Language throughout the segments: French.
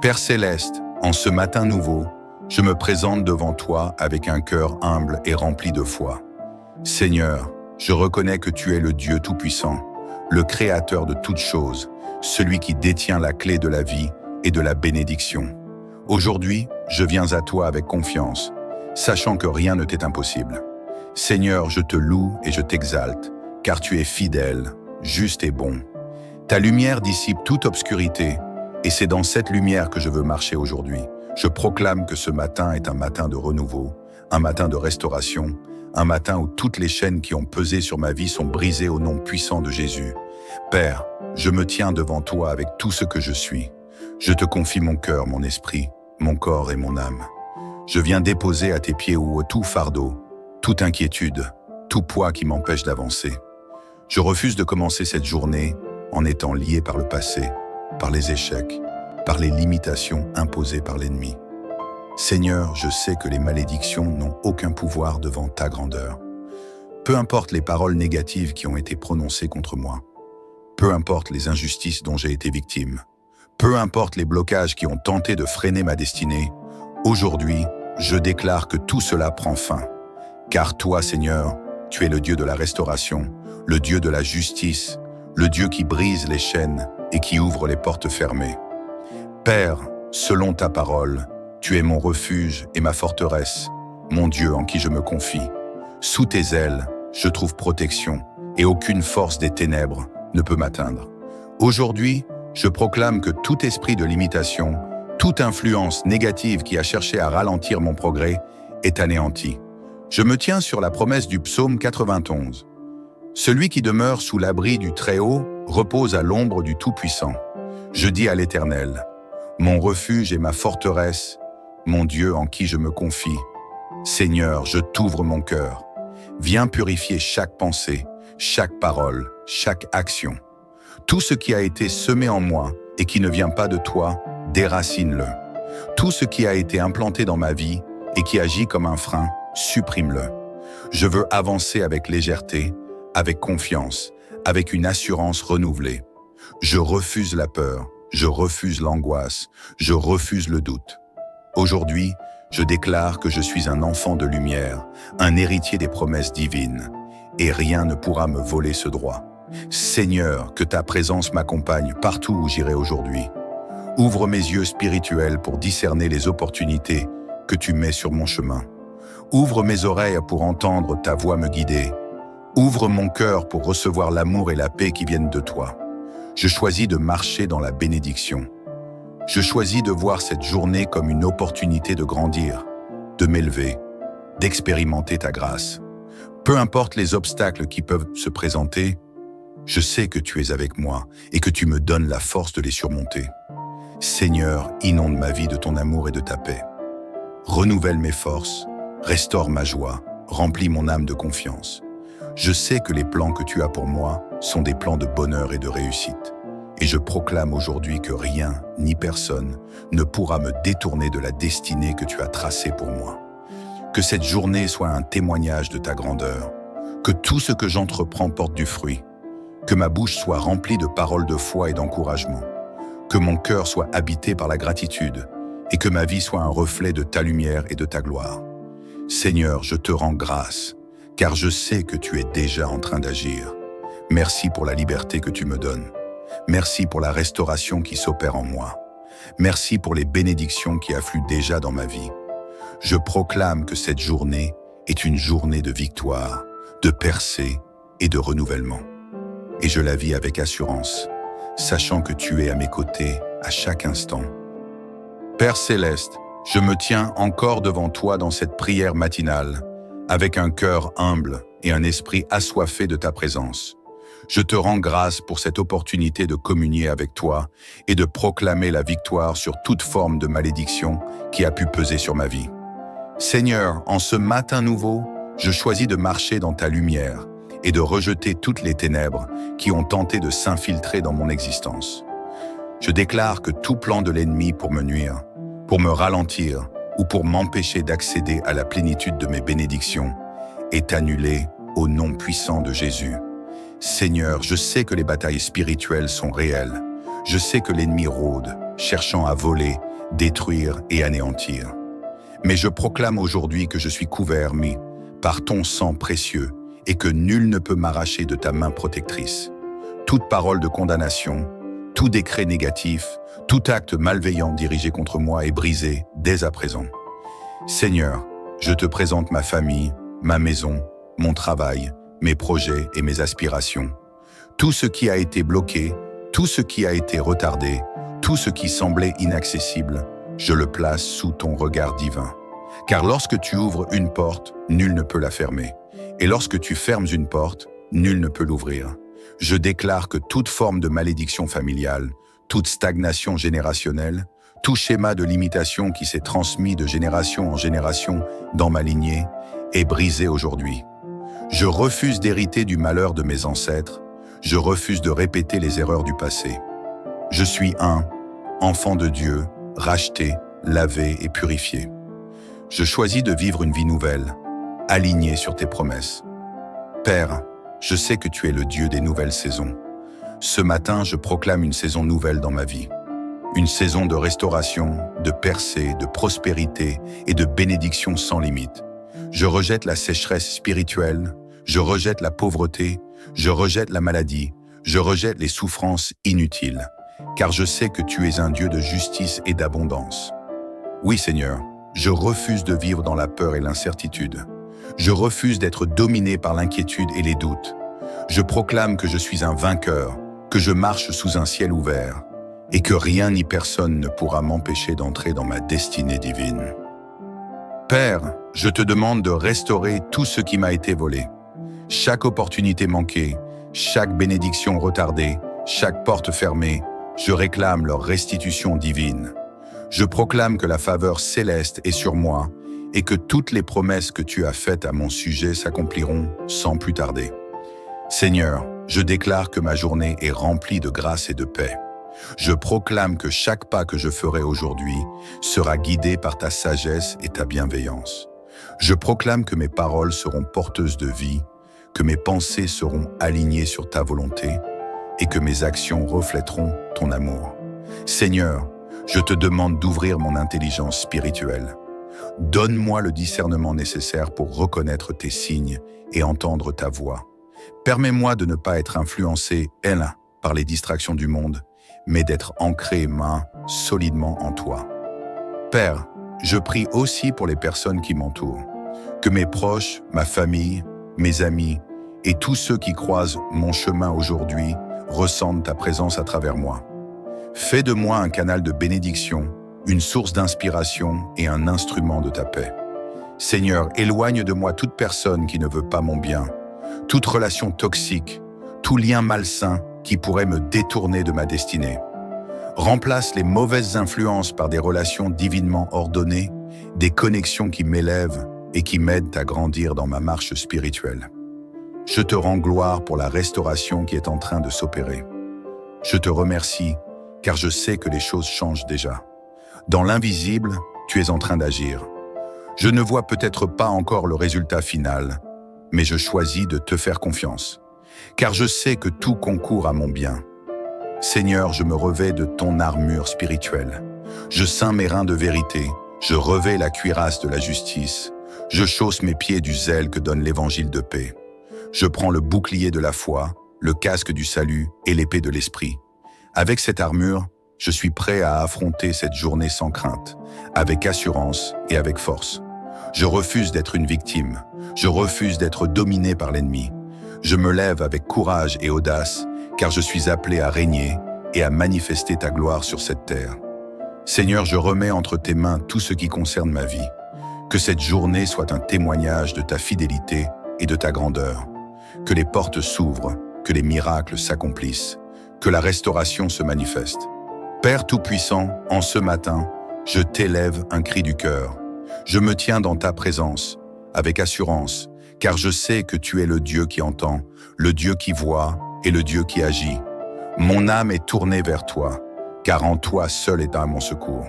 Père céleste, en ce matin nouveau, je me présente devant toi avec un cœur humble et rempli de foi. Seigneur, je reconnais que tu es le Dieu Tout-Puissant, le Créateur de toutes choses, celui qui détient la clé de la vie et de la bénédiction. Aujourd'hui, je viens à toi avec confiance, sachant que rien ne t'est impossible. Seigneur, je te loue et je t'exalte, car tu es fidèle, juste et bon. Ta lumière dissipe toute obscurité, et c'est dans cette lumière que je veux marcher aujourd'hui. Je proclame que ce matin est un matin de renouveau, un matin de restauration, un matin où toutes les chaînes qui ont pesé sur ma vie sont brisées au nom puissant de Jésus. Père, je me tiens devant toi avec tout ce que je suis. Je te confie mon cœur, mon esprit, mon corps et mon âme. Je viens déposer à tes pieds tout fardeau, toute inquiétude, tout poids qui m'empêche d'avancer. Je refuse de commencer cette journée en étant lié par le passé, par les échecs, par les limitations imposées par l'ennemi. Seigneur, je sais que les malédictions n'ont aucun pouvoir devant ta grandeur. Peu importe les paroles négatives qui ont été prononcées contre moi, peu importe les injustices dont j'ai été victime, peu importe les blocages qui ont tenté de freiner ma destinée, aujourd'hui, je déclare que tout cela prend fin. Car toi, Seigneur, tu es le Dieu de la restauration, le Dieu de la justice, le Dieu qui brise les chaînes et qui ouvre les portes fermées. Père, selon ta parole, tu es mon refuge et ma forteresse, mon Dieu en qui je me confie. Sous tes ailes, je trouve protection et aucune force des ténèbres ne peut m'atteindre. Aujourd'hui, je proclame que tout esprit de limitation, toute influence négative qui a cherché à ralentir mon progrès est anéanti. Je me tiens sur la promesse du psaume 91. Celui qui demeure sous l'abri du Très-Haut repose à l'ombre du Tout-Puissant. Je dis à l'Éternel, mon refuge et ma forteresse, mon Dieu en qui je me confie. Seigneur, je t'ouvre mon cœur. Viens purifier chaque pensée, chaque parole, chaque action. Tout ce qui a été semé en moi et qui ne vient pas de toi, déracine-le. Tout ce qui a été implanté dans ma vie et qui agit comme un frein, supprime-le. Je veux avancer avec légèreté, avec confiance, avec une assurance renouvelée. Je refuse la peur, je refuse l'angoisse, je refuse le doute. Aujourd'hui, je déclare que je suis un enfant de lumière, un héritier des promesses divines, et rien ne pourra me voler ce droit. Seigneur, que ta présence m'accompagne partout où j'irai aujourd'hui. Ouvre mes yeux spirituels pour discerner les opportunités que tu mets sur mon chemin. Ouvre mes oreilles pour entendre ta voix me guider. Ouvre mon cœur pour recevoir l'amour et la paix qui viennent de toi. Je choisis de marcher dans la bénédiction. Je choisis de voir cette journée comme une opportunité de grandir, de m'élever, d'expérimenter ta grâce. Peu importe les obstacles qui peuvent se présenter, je sais que tu es avec moi et que tu me donnes la force de les surmonter. Seigneur, inonde ma vie de ton amour et de ta paix. Renouvelle mes forces, restaure ma joie, remplis mon âme de confiance. Je sais que les plans que tu as pour moi sont des plans de bonheur et de réussite. Et je proclame aujourd'hui que rien, ni personne, ne pourra me détourner de la destinée que tu as tracée pour moi. Que cette journée soit un témoignage de ta grandeur. Que tout ce que j'entreprends porte du fruit. Que ma bouche soit remplie de paroles de foi et d'encouragement. Que mon cœur soit habité par la gratitude. Et que ma vie soit un reflet de ta lumière et de ta gloire. Seigneur, je te rends grâce, car je sais que tu es déjà en train d'agir. Merci pour la liberté que tu me donnes. Merci pour la restauration qui s'opère en moi. Merci pour les bénédictions qui affluent déjà dans ma vie. Je proclame que cette journée est une journée de victoire, de percée et de renouvellement. Et je la vis avec assurance, sachant que tu es à mes côtés à chaque instant. Père céleste, je me tiens encore devant toi dans cette prière matinale, avec un cœur humble et un esprit assoiffé de ta présence. Je te rends grâce pour cette opportunité de communier avec toi et de proclamer la victoire sur toute forme de malédiction qui a pu peser sur ma vie. Seigneur, en ce matin nouveau, je choisis de marcher dans ta lumière et de rejeter toutes les ténèbres qui ont tenté de s'infiltrer dans mon existence. Je déclare que tout plan de l'ennemi pour me nuire, pour me ralentir ou pour m'empêcher d'accéder à la plénitude de mes bénédictions est annulé au nom puissant de Jésus. Seigneur, je sais que les batailles spirituelles sont réelles. Je sais que l'ennemi rôde, cherchant à voler, détruire et anéantir. Mais je proclame aujourd'hui que je suis couvert, par ton sang précieux, et que nul ne peut m'arracher de ta main protectrice. Toute parole de condamnation, tout décret négatif, tout acte malveillant dirigé contre moi est brisé dès à présent. Seigneur, je te présente ma famille, ma maison, mon travail, mes projets et mes aspirations. Tout ce qui a été bloqué, tout ce qui a été retardé, tout ce qui semblait inaccessible, je le place sous ton regard divin. Car lorsque tu ouvres une porte, nul ne peut la fermer. Et lorsque tu fermes une porte, nul ne peut l'ouvrir. Je déclare que toute forme de malédiction familiale, toute stagnation générationnelle, tout schéma de limitation qui s'est transmis de génération en génération dans ma lignée est brisé aujourd'hui. Je refuse d'hériter du malheur de mes ancêtres. Je refuse de répéter les erreurs du passé. Je suis un enfant de Dieu, racheté, lavé et purifié. Je choisis de vivre une vie nouvelle, alignée sur tes promesses. Père, je sais que tu es le Dieu des nouvelles saisons. Ce matin, je proclame une saison nouvelle dans ma vie. Une saison de restauration, de percée, de prospérité et de bénédiction sans limite. Je rejette la sécheresse spirituelle, je rejette la pauvreté, je rejette la maladie, je rejette les souffrances inutiles, car je sais que tu es un Dieu de justice et d'abondance. Oui, Seigneur, je refuse de vivre dans la peur et l'incertitude. Je refuse d'être dominé par l'inquiétude et les doutes. Je proclame que je suis un vainqueur, que je marche sous un ciel ouvert, et que rien ni personne ne pourra m'empêcher d'entrer dans ma destinée divine. Père, je te demande de restaurer tout ce qui m'a été volé. Chaque opportunité manquée, chaque bénédiction retardée, chaque porte fermée, je réclame leur restitution divine. Je proclame que la faveur céleste est sur moi et que toutes les promesses que tu as faites à mon sujet s'accompliront sans plus tarder. Seigneur, je déclare que ma journée est remplie de grâce et de paix. Je proclame que chaque pas que je ferai aujourd'hui sera guidé par ta sagesse et ta bienveillance. Je proclame que mes paroles seront porteuses de vie, que mes pensées seront alignées sur ta volonté et que mes actions reflèteront ton amour. Seigneur, je te demande d'ouvrir mon intelligence spirituelle. Donne-moi le discernement nécessaire pour reconnaître tes signes et entendre ta voix. Permets-moi de ne pas être influencé, par les distractions du monde, mais d'être ancré, solidement en toi. Père, je prie aussi pour les personnes qui m'entourent, que mes proches, ma famille, mes amis et tous ceux qui croisent mon chemin aujourd'hui ressentent ta présence à travers moi. Fais de moi un canal de bénédiction, une source d'inspiration et un instrument de ta paix. Seigneur, éloigne de moi toute personne qui ne veut pas mon bien, toute relation toxique, tout lien malsain qui pourrait me détourner de ma destinée. Remplace les mauvaises influences par des relations divinement ordonnées, des connexions qui m'élèvent et qui m'aident à grandir dans ma marche spirituelle. Je te rends gloire pour la restauration qui est en train de s'opérer. Je te remercie car je sais que les choses changent déjà. Dans l'invisible, tu es en train d'agir. Je ne vois peut-être pas encore le résultat final, mais je choisis de te faire confiance, car je sais que tout concourt à mon bien. Seigneur, je me revêts de ton armure spirituelle. Je ceins mes reins de vérité, je revêts la cuirasse de la justice, je chausse mes pieds du zèle que donne l'évangile de paix. Je prends le bouclier de la foi, le casque du salut et l'épée de l'esprit. Avec cette armure, je suis prêt à affronter cette journée sans crainte, avec assurance et avec force. Je refuse d'être une victime, je refuse d'être dominé par l'ennemi. Je me lève avec courage et audace, car je suis appelé à régner et à manifester ta gloire sur cette terre. Seigneur, je remets entre tes mains tout ce qui concerne ma vie. Que cette journée soit un témoignage de ta fidélité et de ta grandeur. Que les portes s'ouvrent, que les miracles s'accomplissent, que la restauration se manifeste. Père Tout-Puissant, en ce matin, je t'élève un cri du cœur. Je me tiens dans ta présence, avec assurance, car je sais que tu es le Dieu qui entend, le Dieu qui voit et le Dieu qui agit. Mon âme est tournée vers toi, car en toi seul est mon secours.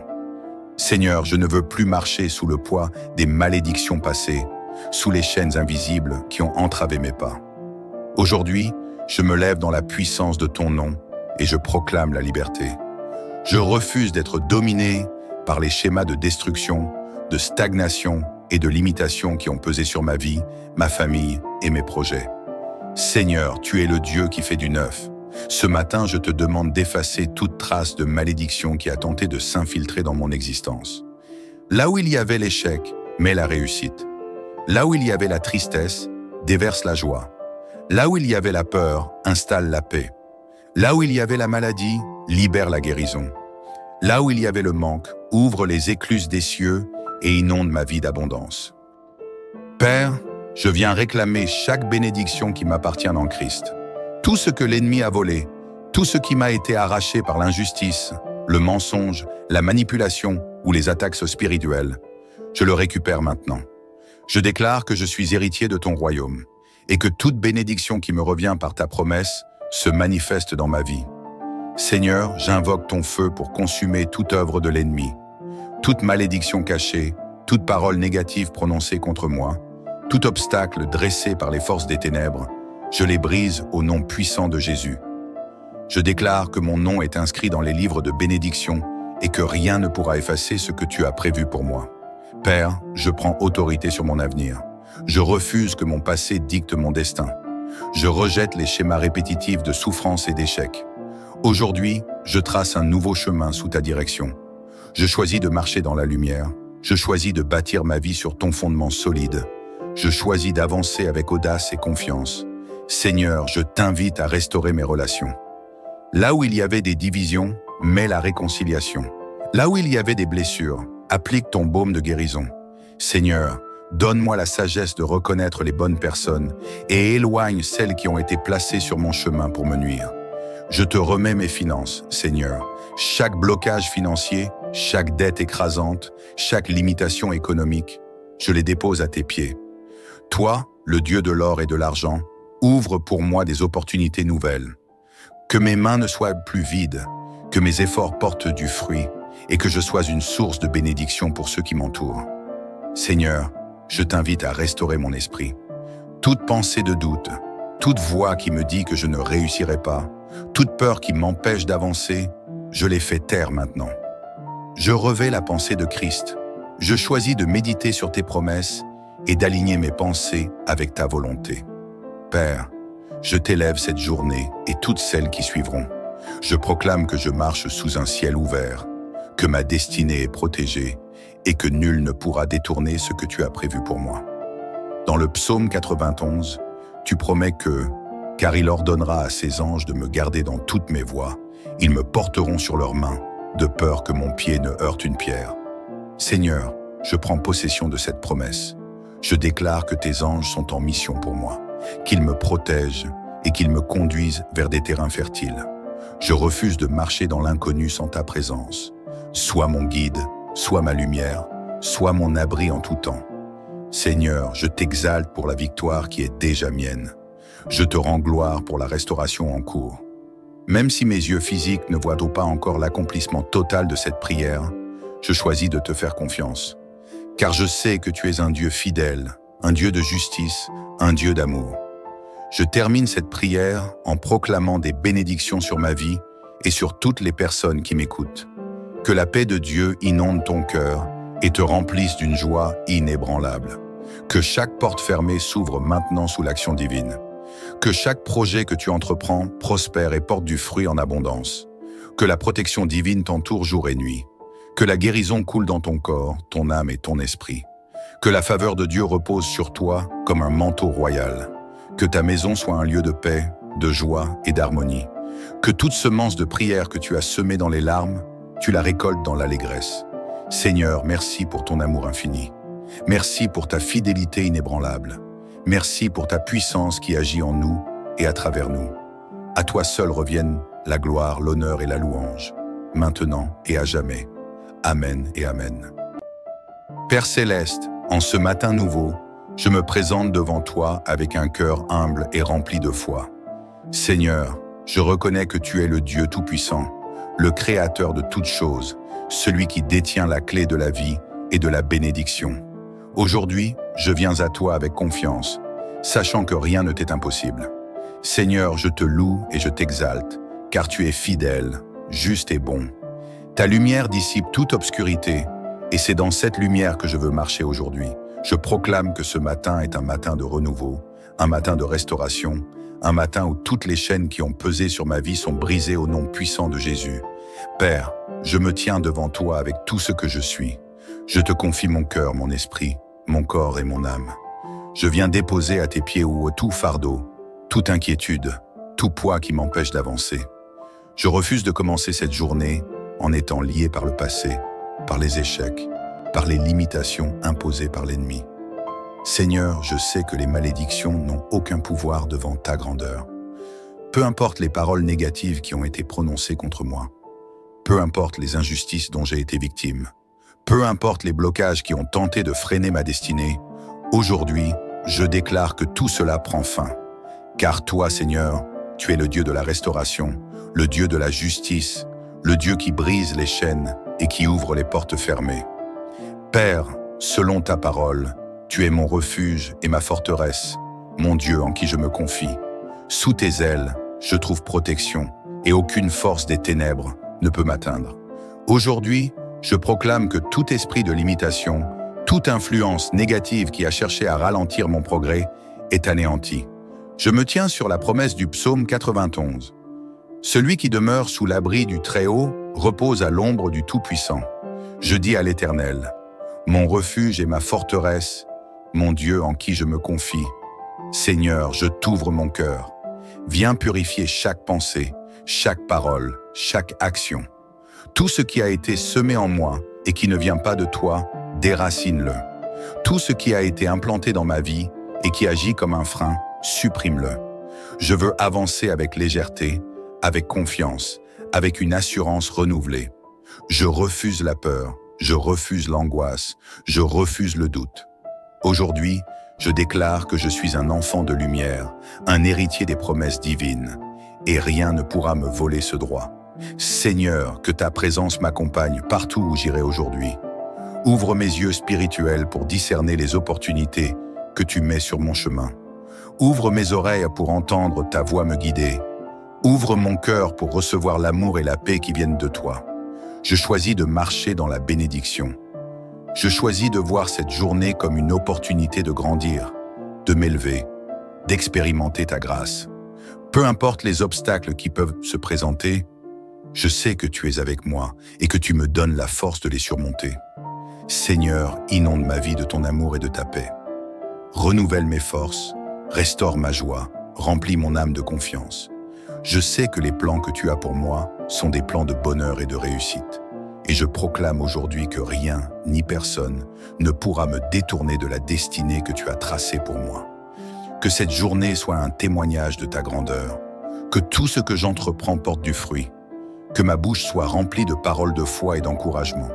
Seigneur, je ne veux plus marcher sous le poids des malédictions passées, sous les chaînes invisibles qui ont entravé mes pas. Aujourd'hui, je me lève dans la puissance de ton nom et je proclame la liberté. Je refuse d'être dominé par les schémas de destruction, de stagnation et de limitation qui ont pesé sur ma vie, ma famille et mes projets. Seigneur, tu es le Dieu qui fait du neuf. Ce matin, je te demande d'effacer toute trace de malédiction qui a tenté de s'infiltrer dans mon existence. Là où il y avait l'échec, mets la réussite. Là où il y avait la tristesse, déverse la joie. Là où il y avait la peur, installe la paix. Là où il y avait la maladie, libère la guérison. Là où il y avait le manque, ouvre les écluses des cieux et inonde ma vie d'abondance. Père, je viens réclamer chaque bénédiction qui m'appartient en Christ. Tout ce que l'ennemi a volé, tout ce qui m'a été arraché par l'injustice, le mensonge, la manipulation ou les attaques spirituelles, je le récupère maintenant. Je déclare que je suis héritier de ton royaume et que toute bénédiction qui me revient par ta promesse se manifeste dans ma vie. Seigneur, j'invoque ton feu pour consumer toute œuvre de l'ennemi, toute malédiction cachée, toute parole négative prononcée contre moi, tout obstacle dressé par les forces des ténèbres, je les brise au nom puissant de Jésus. Je déclare que mon nom est inscrit dans les livres de bénédiction et que rien ne pourra effacer ce que tu as prévu pour moi. Père, je prends autorité sur mon avenir. Je refuse que mon passé dicte mon destin. Je rejette les schémas répétitifs de souffrance et d'échec. Aujourd'hui, je trace un nouveau chemin sous ta direction. Je choisis de marcher dans la lumière. Je choisis de bâtir ma vie sur ton fondement solide. Je choisis d'avancer avec audace et confiance. Seigneur, je t'invite à restaurer mes relations. Là où il y avait des divisions, mets la réconciliation. Là où il y avait des blessures, applique ton baume de guérison. Seigneur, donne-moi la sagesse de reconnaître les bonnes personnes et éloigne celles qui ont été placées sur mon chemin pour me nuire. Je te remets mes finances, Seigneur. Chaque blocage financier, chaque dette écrasante, chaque limitation économique, je les dépose à tes pieds. Toi, le Dieu de l'or et de l'argent, ouvre pour moi des opportunités nouvelles. Que mes mains ne soient plus vides, que mes efforts portent du fruit et que je sois une source de bénédiction pour ceux qui m'entourent. Seigneur, je t'invite à restaurer mon esprit. Toute pensée de doute, toute voix qui me dit que je ne réussirai pas, toute peur qui m'empêche d'avancer, je les fais taire maintenant. Je revais la pensée de Christ. Je choisis de méditer sur tes promesses et d'aligner mes pensées avec ta volonté. Père, je t'élève cette journée et toutes celles qui suivront. Je proclame que je marche sous un ciel ouvert, que ma destinée est protégée et que nul ne pourra détourner ce que tu as prévu pour moi. Dans le psaume 91, tu promets que, car il ordonnera à ses anges de me garder dans toutes mes voies, ils me porteront sur leurs mains, de peur que mon pied ne heurte une pierre. Seigneur, je prends possession de cette promesse. Je déclare que tes anges sont en mission pour moi, qu'ils me protègent et qu'ils me conduisent vers des terrains fertiles. Je refuse de marcher dans l'inconnu sans ta présence. Sois mon guide, sois ma lumière, sois mon abri en tout temps. Seigneur, je t'exalte pour la victoire qui est déjà mienne. Je te rends gloire pour la restauration en cours. Même si mes yeux physiques ne voient pas encore l'accomplissement total de cette prière, je choisis de te faire confiance. Car je sais que tu es un Dieu fidèle, un Dieu de justice, un Dieu d'amour. Je termine cette prière en proclamant des bénédictions sur ma vie et sur toutes les personnes qui m'écoutent. Que la paix de Dieu inonde ton cœur et te remplisse d'une joie inébranlable. Que chaque porte fermée s'ouvre maintenant sous l'action divine. Que chaque projet que tu entreprends prospère et porte du fruit en abondance. Que la protection divine t'entoure jour et nuit. Que la guérison coule dans ton corps, ton âme et ton esprit. Que la faveur de Dieu repose sur toi comme un manteau royal. Que ta maison soit un lieu de paix, de joie et d'harmonie. Que toute semence de prière que tu as semée dans les larmes, tu la récoltes dans l'allégresse. Seigneur, merci pour ton amour infini. Merci pour ta fidélité inébranlable. Merci pour ta puissance qui agit en nous et à travers nous. À toi seul reviennent la gloire, l'honneur et la louange, maintenant et à jamais. Amen et Amen. Père céleste, en ce matin nouveau, je me présente devant toi avec un cœur humble et rempli de foi. Seigneur, je reconnais que tu es le Dieu Tout-Puissant, le Créateur de toutes choses, celui qui détient la clé de la vie et de la bénédiction. Aujourd'hui, je viens à toi avec confiance, sachant que rien ne t'est impossible. Seigneur, je te loue et je t'exalte, car tu es fidèle, juste et bon. Ta lumière dissipe toute obscurité, et c'est dans cette lumière que je veux marcher aujourd'hui. Je proclame que ce matin est un matin de renouveau, un matin de restauration, un matin où toutes les chaînes qui ont pesé sur ma vie sont brisées au nom puissant de Jésus. Père, je me tiens devant toi avec tout ce que je suis. Je te confie mon cœur, mon esprit, mon corps et mon âme. Je viens déposer à tes pieds tout fardeau, toute inquiétude, tout poids qui m'empêche d'avancer. Je refuse de commencer cette journée en étant lié par le passé, par les échecs, par les limitations imposées par l'ennemi. Seigneur, je sais que les malédictions n'ont aucun pouvoir devant ta grandeur. Peu importe les paroles négatives qui ont été prononcées contre moi. Peu importe les injustices dont j'ai été victime. Peu importe les blocages qui ont tenté de freiner ma destinée. Aujourd'hui, je déclare que tout cela prend fin. Car toi, Seigneur, tu es le Dieu de la restauration, le Dieu de la justice, le Dieu qui brise les chaînes et qui ouvre les portes fermées. Père, selon ta parole, tu es mon refuge et ma forteresse, mon Dieu en qui je me confie. Sous tes ailes, je trouve protection et aucune force des ténèbres ne peut m'atteindre. Aujourd'hui, je proclame que tout esprit de limitation, toute influence négative qui a cherché à ralentir mon progrès est anéanti. Je me tiens sur la promesse du psaume 91. Celui qui demeure sous l'abri du Très-Haut repose à l'ombre du Tout-Puissant. Je dis à l'Éternel, mon refuge et ma forteresse, mon Dieu en qui je me confie. Seigneur, je t'ouvre mon cœur. Viens purifier chaque pensée, chaque parole, chaque action. Tout ce qui a été semé en moi et qui ne vient pas de toi, déracine-le. Tout ce qui a été implanté dans ma vie et qui agit comme un frein, supprime-le. Je veux avancer avec légèreté, avec confiance, avec une assurance renouvelée. Je refuse la peur, je refuse l'angoisse, je refuse le doute. Aujourd'hui, je déclare que je suis un enfant de lumière, un héritier des promesses divines, et rien ne pourra me voler ce droit. Seigneur, que ta présence m'accompagne partout où j'irai aujourd'hui. Ouvre mes yeux spirituels pour discerner les opportunités que tu mets sur mon chemin. Ouvre mes oreilles pour entendre ta voix me guider. Ouvre mon cœur pour recevoir l'amour et la paix qui viennent de toi. Je choisis de marcher dans la bénédiction. Je choisis de voir cette journée comme une opportunité de grandir, de m'élever, d'expérimenter ta grâce. Peu importe les obstacles qui peuvent se présenter, je sais que tu es avec moi et que tu me donnes la force de les surmonter. Seigneur, inonde ma vie de ton amour et de ta paix. Renouvelle mes forces, restaure ma joie, remplis mon âme de confiance. Je sais que les plans que tu as pour moi sont des plans de bonheur et de réussite. Et je proclame aujourd'hui que rien, ni personne, ne pourra me détourner de la destinée que tu as tracée pour moi. Que cette journée soit un témoignage de ta grandeur, que tout ce que j'entreprends porte du fruit, que ma bouche soit remplie de paroles de foi et d'encouragement,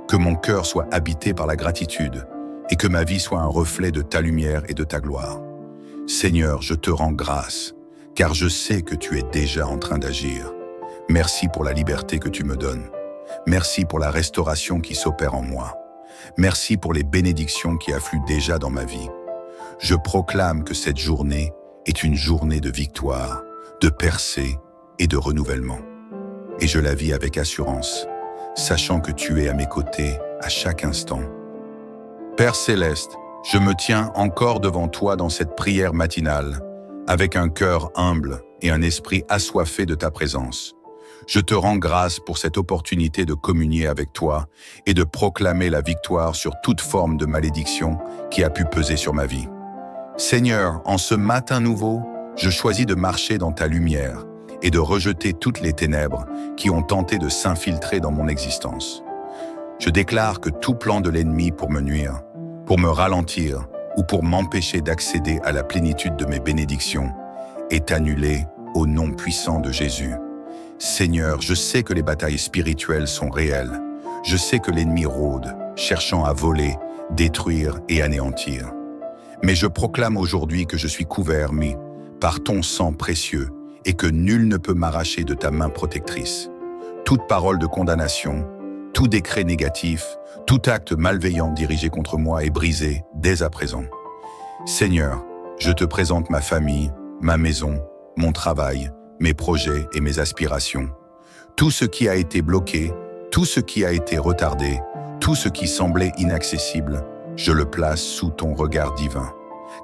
que mon cœur soit habité par la gratitude et que ma vie soit un reflet de ta lumière et de ta gloire. Seigneur, je te rends grâce, car je sais que tu es déjà en train d'agir. Merci pour la liberté que tu me donnes. Merci pour la restauration qui s'opère en moi. Merci pour les bénédictions qui affluent déjà dans ma vie. Je proclame que cette journée est une journée de victoire, de percée et de renouvellement. Et je la vis avec assurance, sachant que tu es à mes côtés à chaque instant. Père Céleste, je me tiens encore devant toi dans cette prière matinale, avec un cœur humble et un esprit assoiffé de ta présence. Je te rends grâce pour cette opportunité de communier avec toi et de proclamer la victoire sur toute forme de malédiction qui a pu peser sur ma vie. Seigneur, en ce matin nouveau, je choisis de marcher dans ta lumière et de rejeter toutes les ténèbres qui ont tenté de s'infiltrer dans mon existence. Je déclare que tout plan de l'ennemi pour me nuire, pour me ralentir ou pour m'empêcher d'accéder à la plénitude de mes bénédictions est annulé au nom puissant de Jésus. Seigneur, je sais que les batailles spirituelles sont réelles. Je sais que l'ennemi rôde, cherchant à voler, détruire et anéantir. Mais je proclame aujourd'hui que je suis couvert, par ton sang précieux, et que nul ne peut m'arracher de ta main protectrice. Toute parole de condamnation, tout décret négatif, tout acte malveillant dirigé contre moi est brisé dès à présent. Seigneur, je te présente ma famille, ma maison, mon travail, mes projets et mes aspirations. Tout ce qui a été bloqué, Tout ce qui a été retardé, tout ce qui semblait inaccessible, je le place sous ton regard divin.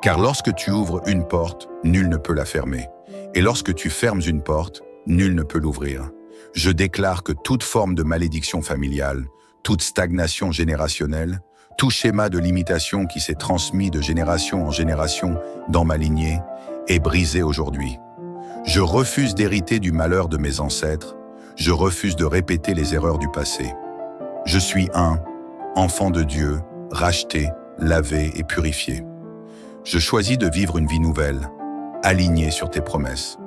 Car lorsque tu ouvres une porte, nul ne peut la fermer. Et lorsque tu fermes une porte, nul ne peut l'ouvrir. Je déclare que toute forme de malédiction familiale, toute stagnation générationnelle, tout schéma de limitation qui s'est transmis de génération en génération dans ma lignée est brisé aujourd'hui. Je refuse d'hériter du malheur de mes ancêtres. Je refuse de répéter les erreurs du passé. Je suis un enfant de Dieu, racheté, lavé et purifié. Je choisis de vivre une vie nouvelle, alignée sur tes promesses.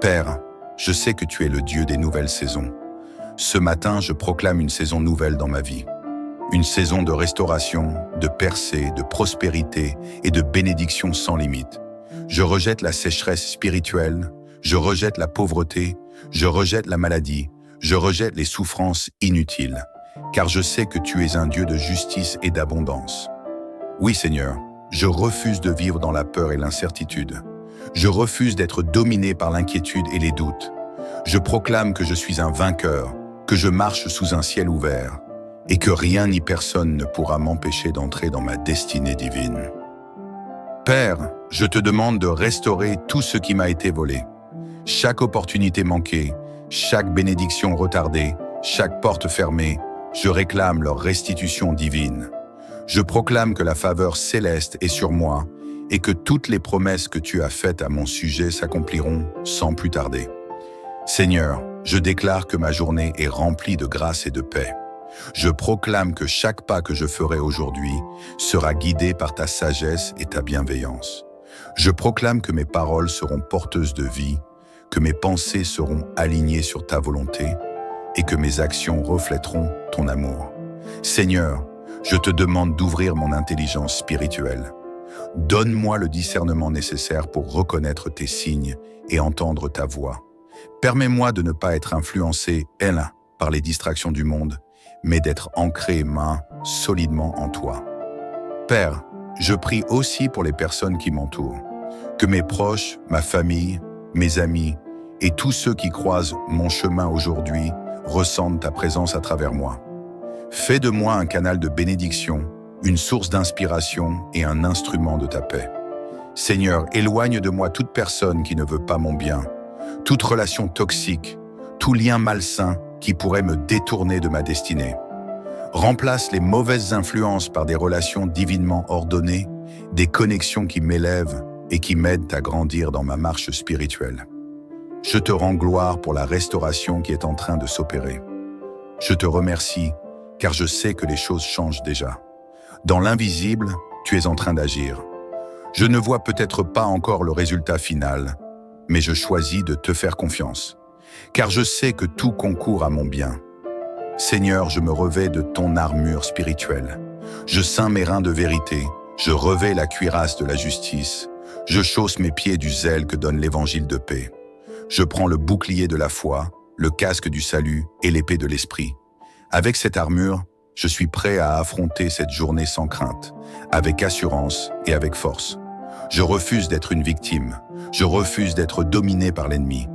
Père, je sais que tu es le Dieu des nouvelles saisons. Ce matin, je proclame une saison nouvelle dans ma vie. Une saison de restauration, de percée, de prospérité et de bénédiction sans limite. Je rejette la sécheresse spirituelle, je rejette la pauvreté, je rejette la maladie, je rejette les souffrances inutiles, car je sais que tu es un Dieu de justice et d'abondance. Oui, Seigneur, je refuse de vivre dans la peur et l'incertitude. Je refuse d'être dominé par l'inquiétude et les doutes. Je proclame que je suis un vainqueur, que je marche sous un ciel ouvert, et que rien ni personne ne pourra m'empêcher d'entrer dans ma destinée divine. Père, je te demande de restaurer tout ce qui m'a été volé. Chaque opportunité manquée, chaque bénédiction retardée, chaque porte fermée, je réclame leur restitution divine. Je proclame que la faveur céleste est sur moi et que toutes les promesses que tu as faites à mon sujet s'accompliront sans plus tarder. Seigneur, je déclare que ma journée est remplie de grâce et de paix. Je proclame que chaque pas que je ferai aujourd'hui sera guidé par ta sagesse et ta bienveillance. Je proclame que mes paroles seront porteuses de vie, que mes pensées seront alignées sur ta volonté et que mes actions reflèteront ton amour. Seigneur, je te demande d'ouvrir mon intelligence spirituelle. Donne-moi le discernement nécessaire pour reconnaître tes signes et entendre ta voix. Permets-moi de ne pas être influencé, par les distractions du monde, mais d'être ancré, solidement en toi. Père, je prie aussi pour les personnes qui m'entourent, que mes proches, ma famille, mes amis et tous ceux qui croisent mon chemin aujourd'hui ressentent ta présence à travers moi. Fais de moi un canal de bénédiction, une source d'inspiration et un instrument de ta paix. Seigneur, éloigne de moi toute personne qui ne veut pas mon bien, toute relation toxique, tout lien malsain qui pourrait me détourner de ma destinée. Remplace les mauvaises influences par des relations divinement ordonnées, des connexions qui m'élèvent et qui m'aident à grandir dans ma marche spirituelle. Je te rends gloire pour la restauration qui est en train de s'opérer. Je te remercie car je sais que les choses changent déjà. Dans l'invisible, tu es en train d'agir. Je ne vois peut-être pas encore le résultat final, mais je choisis de te faire confiance, car je sais que tout concourt à mon bien. Seigneur, je me revêt de ton armure spirituelle. Je ceins mes reins de vérité, je revêt la cuirasse de la justice, je chausse mes pieds du zèle que donne l'évangile de paix. Je prends le bouclier de la foi, le casque du salut et l'épée de l'esprit. Avec cette armure, je suis prêt à affronter cette journée sans crainte, avec assurance et avec force. Je refuse d'être une victime, je refuse d'être dominé par l'ennemi.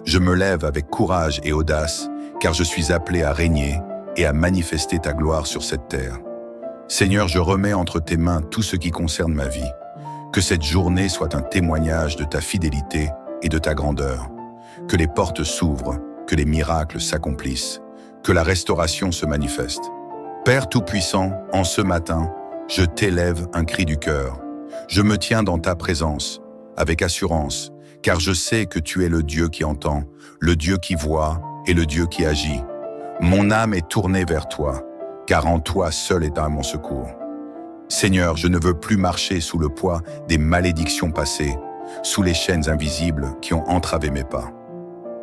Je me lève avec courage et audace, car je suis appelé à régner et à manifester ta gloire sur cette terre. Seigneur, je remets entre tes mains tout ce qui concerne ma vie. Que cette journée soit un témoignage de ta fidélité et de ta grandeur. Que les portes s'ouvrent, que les miracles s'accomplissent, que la restauration se manifeste. Père Tout-Puissant, en ce matin, je t'élève un cri du cœur. Je me tiens dans ta présence, avec assurance, car je sais que tu es le Dieu qui entend, le Dieu qui voit et le Dieu qui agit. Mon âme est tournée vers toi, car en toi seul est à mon secours. Seigneur, je ne veux plus marcher sous le poids des malédictions passées, sous les chaînes invisibles qui ont entravé mes pas.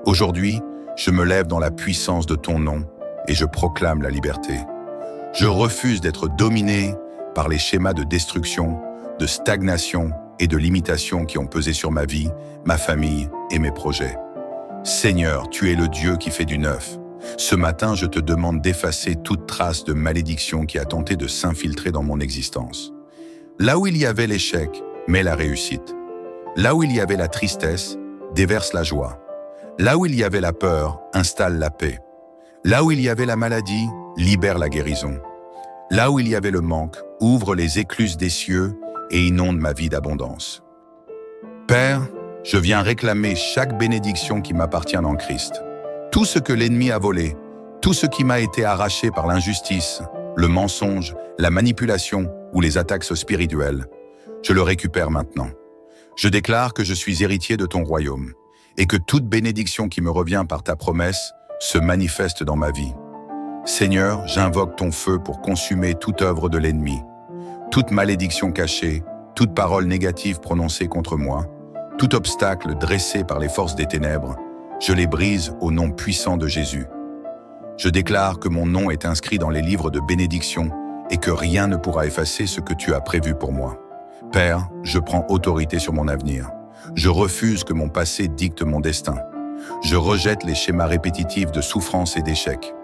Aujourd'hui, je me lève dans la puissance de ton nom et je proclame la liberté. Je refuse d'être dominé par les schémas de destruction, de stagnation et de limitation qui ont pesé sur ma vie, ma famille et mes projets. Seigneur, tu es le Dieu qui fait du neuf. Ce matin, je te demande d'effacer toute trace de malédiction qui a tenté de s'infiltrer dans mon existence. Là où il y avait l'échec, mets la réussite. Là où il y avait la tristesse, déverse la joie. Là où il y avait la peur, installe la paix. Là où il y avait la maladie, libère la guérison. Là où il y avait le manque, ouvre les écluses des cieux et inonde ma vie d'abondance. Père, je viens réclamer chaque bénédiction qui m'appartient en Christ. Tout ce que l'ennemi a volé, tout ce qui m'a été arraché par l'injustice, le mensonge, la manipulation ou les attaques spirituelles, je le récupère maintenant. Je déclare que je suis héritier de ton royaume et que toute bénédiction qui me revient par ta promesse se manifeste dans ma vie. Seigneur, j'invoque ton feu pour consumer toute œuvre de l'ennemi, toute malédiction cachée, toute parole négative prononcée contre moi, tout obstacle dressé par les forces des ténèbres, je les brise au nom puissant de Jésus. Je déclare que mon nom est inscrit dans les livres de bénédiction et que rien ne pourra effacer ce que tu as prévu pour moi. Père, je prends autorité sur mon avenir. Je refuse que mon passé dicte mon destin. Je rejette les schémas répétitifs de souffrance et d'échec.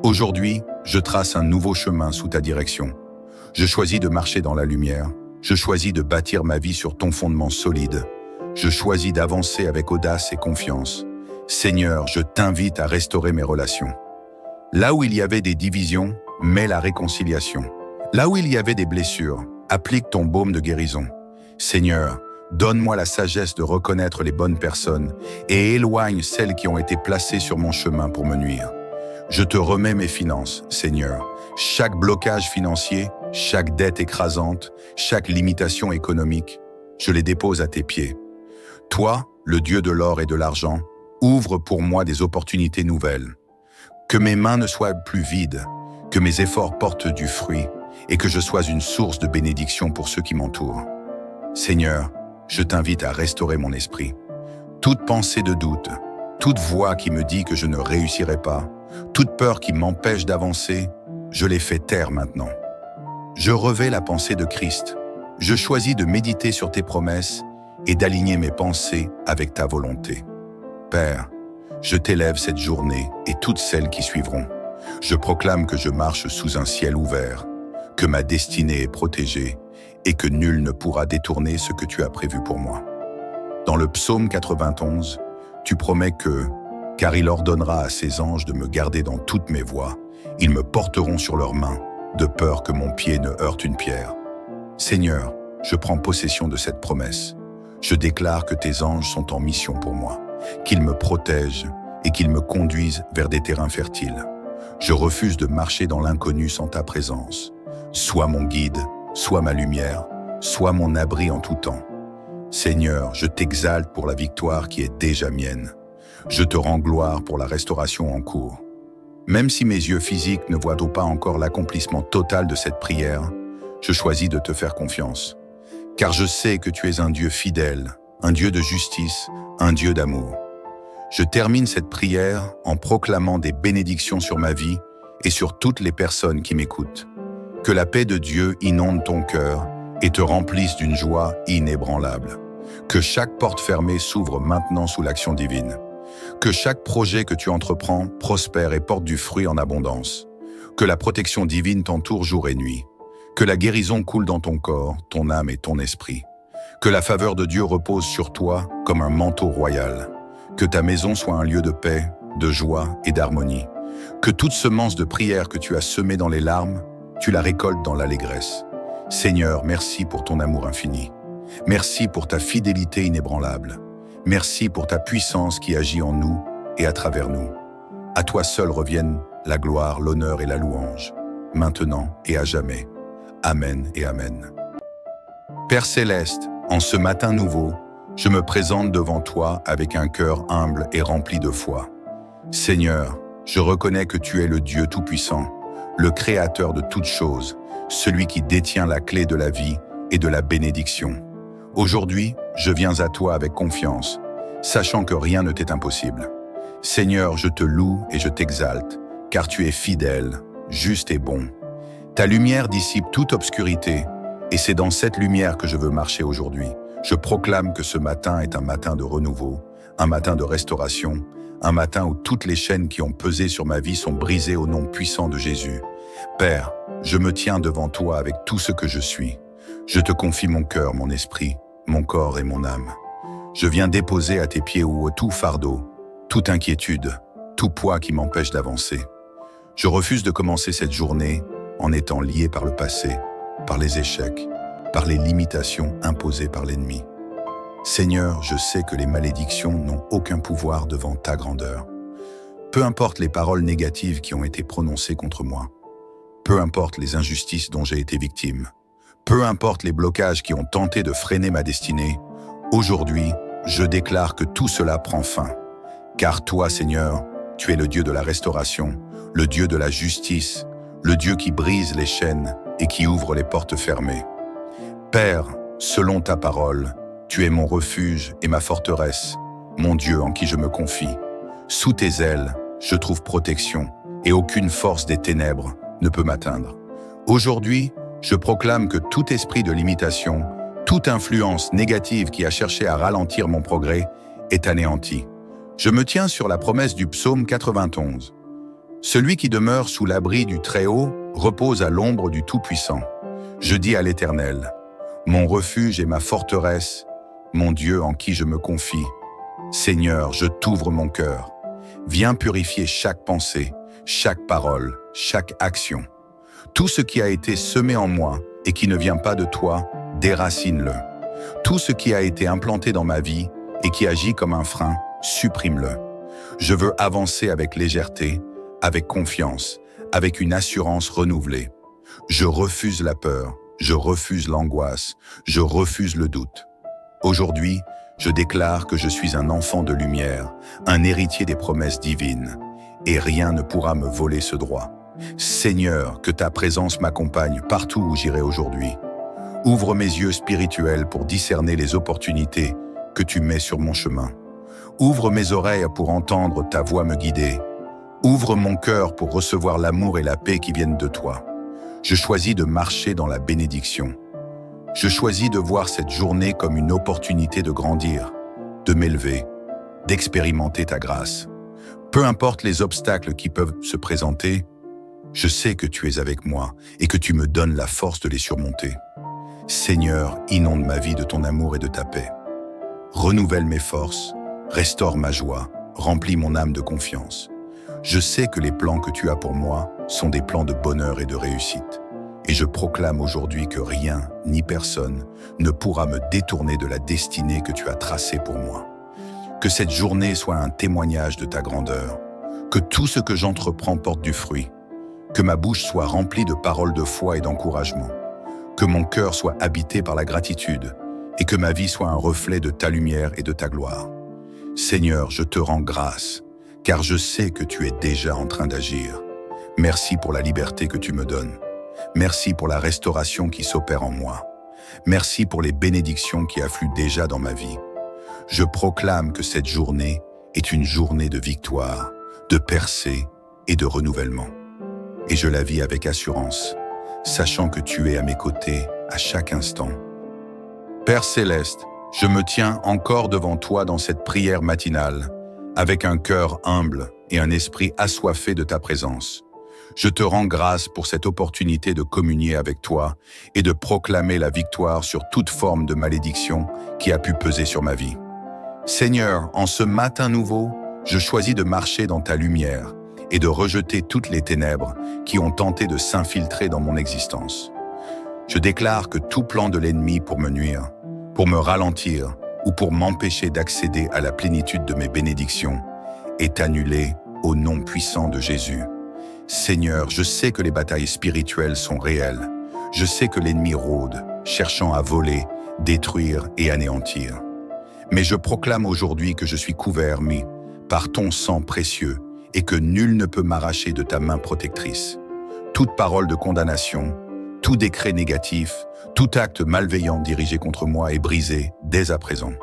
Aujourd'hui, je trace un nouveau chemin sous ta direction. Je choisis de marcher dans la lumière. Je choisis de bâtir ma vie sur ton fondement solide. Je choisis d'avancer avec audace et confiance. Seigneur, je t'invite à restaurer mes relations. Là où il y avait des divisions, mets la réconciliation. Là où il y avait des blessures, applique ton baume de guérison. Seigneur, donne-moi la sagesse de reconnaître les bonnes personnes et éloigne celles qui ont été placées sur mon chemin pour me nuire. Je te remets mes finances, Seigneur. Chaque blocage financier, chaque dette écrasante, chaque limitation économique, je les dépose à tes pieds. Toi, le Dieu de l'or et de l'argent, ouvre pour moi des opportunités nouvelles. Que mes mains ne soient plus vides, que mes efforts portent du fruit et que je sois une source de bénédiction pour ceux qui m'entourent. Seigneur, je t'invite à restaurer mon esprit. Toute pensée de doute, toute voix qui me dit que je ne réussirai pas, toute peur qui m'empêche d'avancer, je les fais taire maintenant. Je revais la pensée de Christ. Je choisis de méditer sur tes promesses et d'aligner mes pensées avec ta volonté. Père, je t'élève cette journée et toutes celles qui suivront. Je proclame que je marche sous un ciel ouvert, que ma destinée est protégée et que nul ne pourra détourner ce que tu as prévu pour moi. Dans le psaume 91, tu promets que, car il ordonnera à ses anges de me garder dans toutes mes voies, ils me porteront sur leurs mains, de peur que mon pied ne heurte une pierre. Seigneur, je prends possession de cette promesse. Je déclare que tes anges sont en mission pour moi, qu'ils me protègent et qu'ils me conduisent vers des terrains fertiles. Je refuse de marcher dans l'inconnu sans ta présence. Sois mon guide, sois ma lumière, sois mon abri en tout temps. Seigneur, je t'exalte pour la victoire qui est déjà mienne. Je te rends gloire pour la restauration en cours. Même si mes yeux physiques ne voient pas encore l'accomplissement total de cette prière, je choisis de te faire confiance. Car je sais que tu es un Dieu fidèle, un Dieu de justice, un Dieu d'amour. Je termine cette prière en proclamant des bénédictions sur ma vie et sur toutes les personnes qui m'écoutent. Que la paix de Dieu inonde ton cœur et te remplisse d'une joie inébranlable. Que chaque porte fermée s'ouvre maintenant sous l'action divine. Que chaque projet que tu entreprends prospère et porte du fruit en abondance. Que la protection divine t'entoure jour et nuit. Que la guérison coule dans ton corps, ton âme et ton esprit. Que la faveur de Dieu repose sur toi comme un manteau royal. Que ta maison soit un lieu de paix, de joie et d'harmonie. Que toute semence de prière que tu as semée dans les larmes, tu la récoltes dans l'allégresse. Seigneur, merci pour ton amour infini. Merci pour ta fidélité inébranlable. Merci pour ta puissance qui agit en nous et à travers nous. À toi seul reviennent la gloire, l'honneur et la louange, maintenant et à jamais. Amen et Amen. Père céleste, en ce matin nouveau, je me présente devant toi avec un cœur humble et rempli de foi. Seigneur, je reconnais que tu es le Dieu Tout-Puissant, le Créateur de toutes choses, celui qui détient la clé de la vie et de la bénédiction. Aujourd'hui, je viens à toi avec confiance, sachant que rien ne t'est impossible. Seigneur, je te loue et je t'exalte, car tu es fidèle, juste et bon. Ta lumière dissipe toute obscurité, et c'est dans cette lumière que je veux marcher aujourd'hui. Je proclame que ce matin est un matin de renouveau, un matin de restauration, un matin où toutes les chaînes qui ont pesé sur ma vie sont brisées au nom puissant de Jésus. Père, je me tiens devant toi avec tout ce que je suis. Je te confie mon cœur, mon esprit, mon corps et mon âme. Je viens déposer à tes pieds tout fardeau, toute inquiétude, tout poids qui m'empêche d'avancer. Je refuse de commencer cette journée en étant lié par le passé, par les échecs, par les limitations imposées par l'ennemi. Seigneur, je sais que les malédictions n'ont aucun pouvoir devant ta grandeur. Peu importe les paroles négatives qui ont été prononcées contre moi, peu importe les injustices dont j'ai été victime, peu importe les blocages qui ont tenté de freiner ma destinée, aujourd'hui, je déclare que tout cela prend fin. Car toi, Seigneur, tu es le Dieu de la restauration, le Dieu de la justice, le Dieu qui brise les chaînes et qui ouvre les portes fermées. Père, selon ta parole, tu es mon refuge et ma forteresse, mon Dieu en qui je me confie. Sous tes ailes, je trouve protection et aucune force des ténèbres ne peut m'atteindre. Aujourd'hui, je proclame que tout esprit de limitation, toute influence négative qui a cherché à ralentir mon progrès est anéantie. Je me tiens sur la promesse du psaume 91. Celui qui demeure sous l'abri du Très-Haut repose à l'ombre du Tout-Puissant. Je dis à l'Éternel, mon refuge et ma forteresse, mon Dieu en qui je me confie. Seigneur, je t'ouvre mon cœur. Viens purifier chaque pensée, chaque parole, chaque action. Tout ce qui a été semé en moi et qui ne vient pas de toi, déracine-le. Tout ce qui a été implanté dans ma vie et qui agit comme un frein, supprime-le. Je veux avancer avec légèreté, avec confiance, avec une assurance renouvelée. Je refuse la peur, je refuse l'angoisse, je refuse le doute. Aujourd'hui, je déclare que je suis un enfant de lumière, un héritier des promesses divines, et rien ne pourra me voler ce droit. Seigneur, que ta présence m'accompagne partout où j'irai aujourd'hui. Ouvre mes yeux spirituels pour discerner les opportunités que tu mets sur mon chemin. Ouvre mes oreilles pour entendre ta voix me guider. Ouvre mon cœur pour recevoir l'amour et la paix qui viennent de toi. Je choisis de marcher dans la bénédiction. Je choisis de voir cette journée comme une opportunité de grandir, de m'élever, d'expérimenter ta grâce. Peu importe les obstacles qui peuvent se présenter, je sais que tu es avec moi et que tu me donnes la force de les surmonter. Seigneur, inonde ma vie de ton amour et de ta paix. Renouvelle mes forces, restaure ma joie, remplis mon âme de confiance. Je sais que les plans que tu as pour moi sont des plans de bonheur et de réussite. Et je proclame aujourd'hui que rien, ni personne, ne pourra me détourner de la destinée que tu as tracée pour moi. Que cette journée soit un témoignage de ta grandeur, que tout ce que j'entreprends porte du fruit, que ma bouche soit remplie de paroles de foi et d'encouragement, que mon cœur soit habité par la gratitude et que ma vie soit un reflet de ta lumière et de ta gloire. Seigneur, je te rends grâce, car je sais que tu es déjà en train d'agir. Merci pour la liberté que tu me donnes. Merci pour la restauration qui s'opère en moi. Merci pour les bénédictions qui affluent déjà dans ma vie. Je proclame que cette journée est une journée de victoire, de percée et de renouvellement. Et je la vis avec assurance, sachant que tu es à mes côtés à chaque instant. Père Céleste, je me tiens encore devant toi dans cette prière matinale, avec un cœur humble et un esprit assoiffé de ta présence. Je te rends grâce pour cette opportunité de communier avec toi et de proclamer la victoire sur toute forme de malédiction qui a pu peser sur ma vie. Seigneur, en ce matin nouveau, je choisis de marcher dans ta lumière et de rejeter toutes les ténèbres qui ont tenté de s'infiltrer dans mon existence. Je déclare que tout plan de l'ennemi pour me nuire, pour me ralentir ou pour m'empêcher d'accéder à la plénitude de mes bénédictions est annulé au nom puissant de Jésus. Seigneur, je sais que les batailles spirituelles sont réelles. Je sais que l'ennemi rôde, cherchant à voler, détruire et anéantir. Mais je proclame aujourd'hui que je suis couvert, par ton sang précieux, et que nul ne peut m'arracher de ta main protectrice. Toute parole de condamnation, tout décret négatif, tout acte malveillant dirigé contre moi est brisé dès à présent.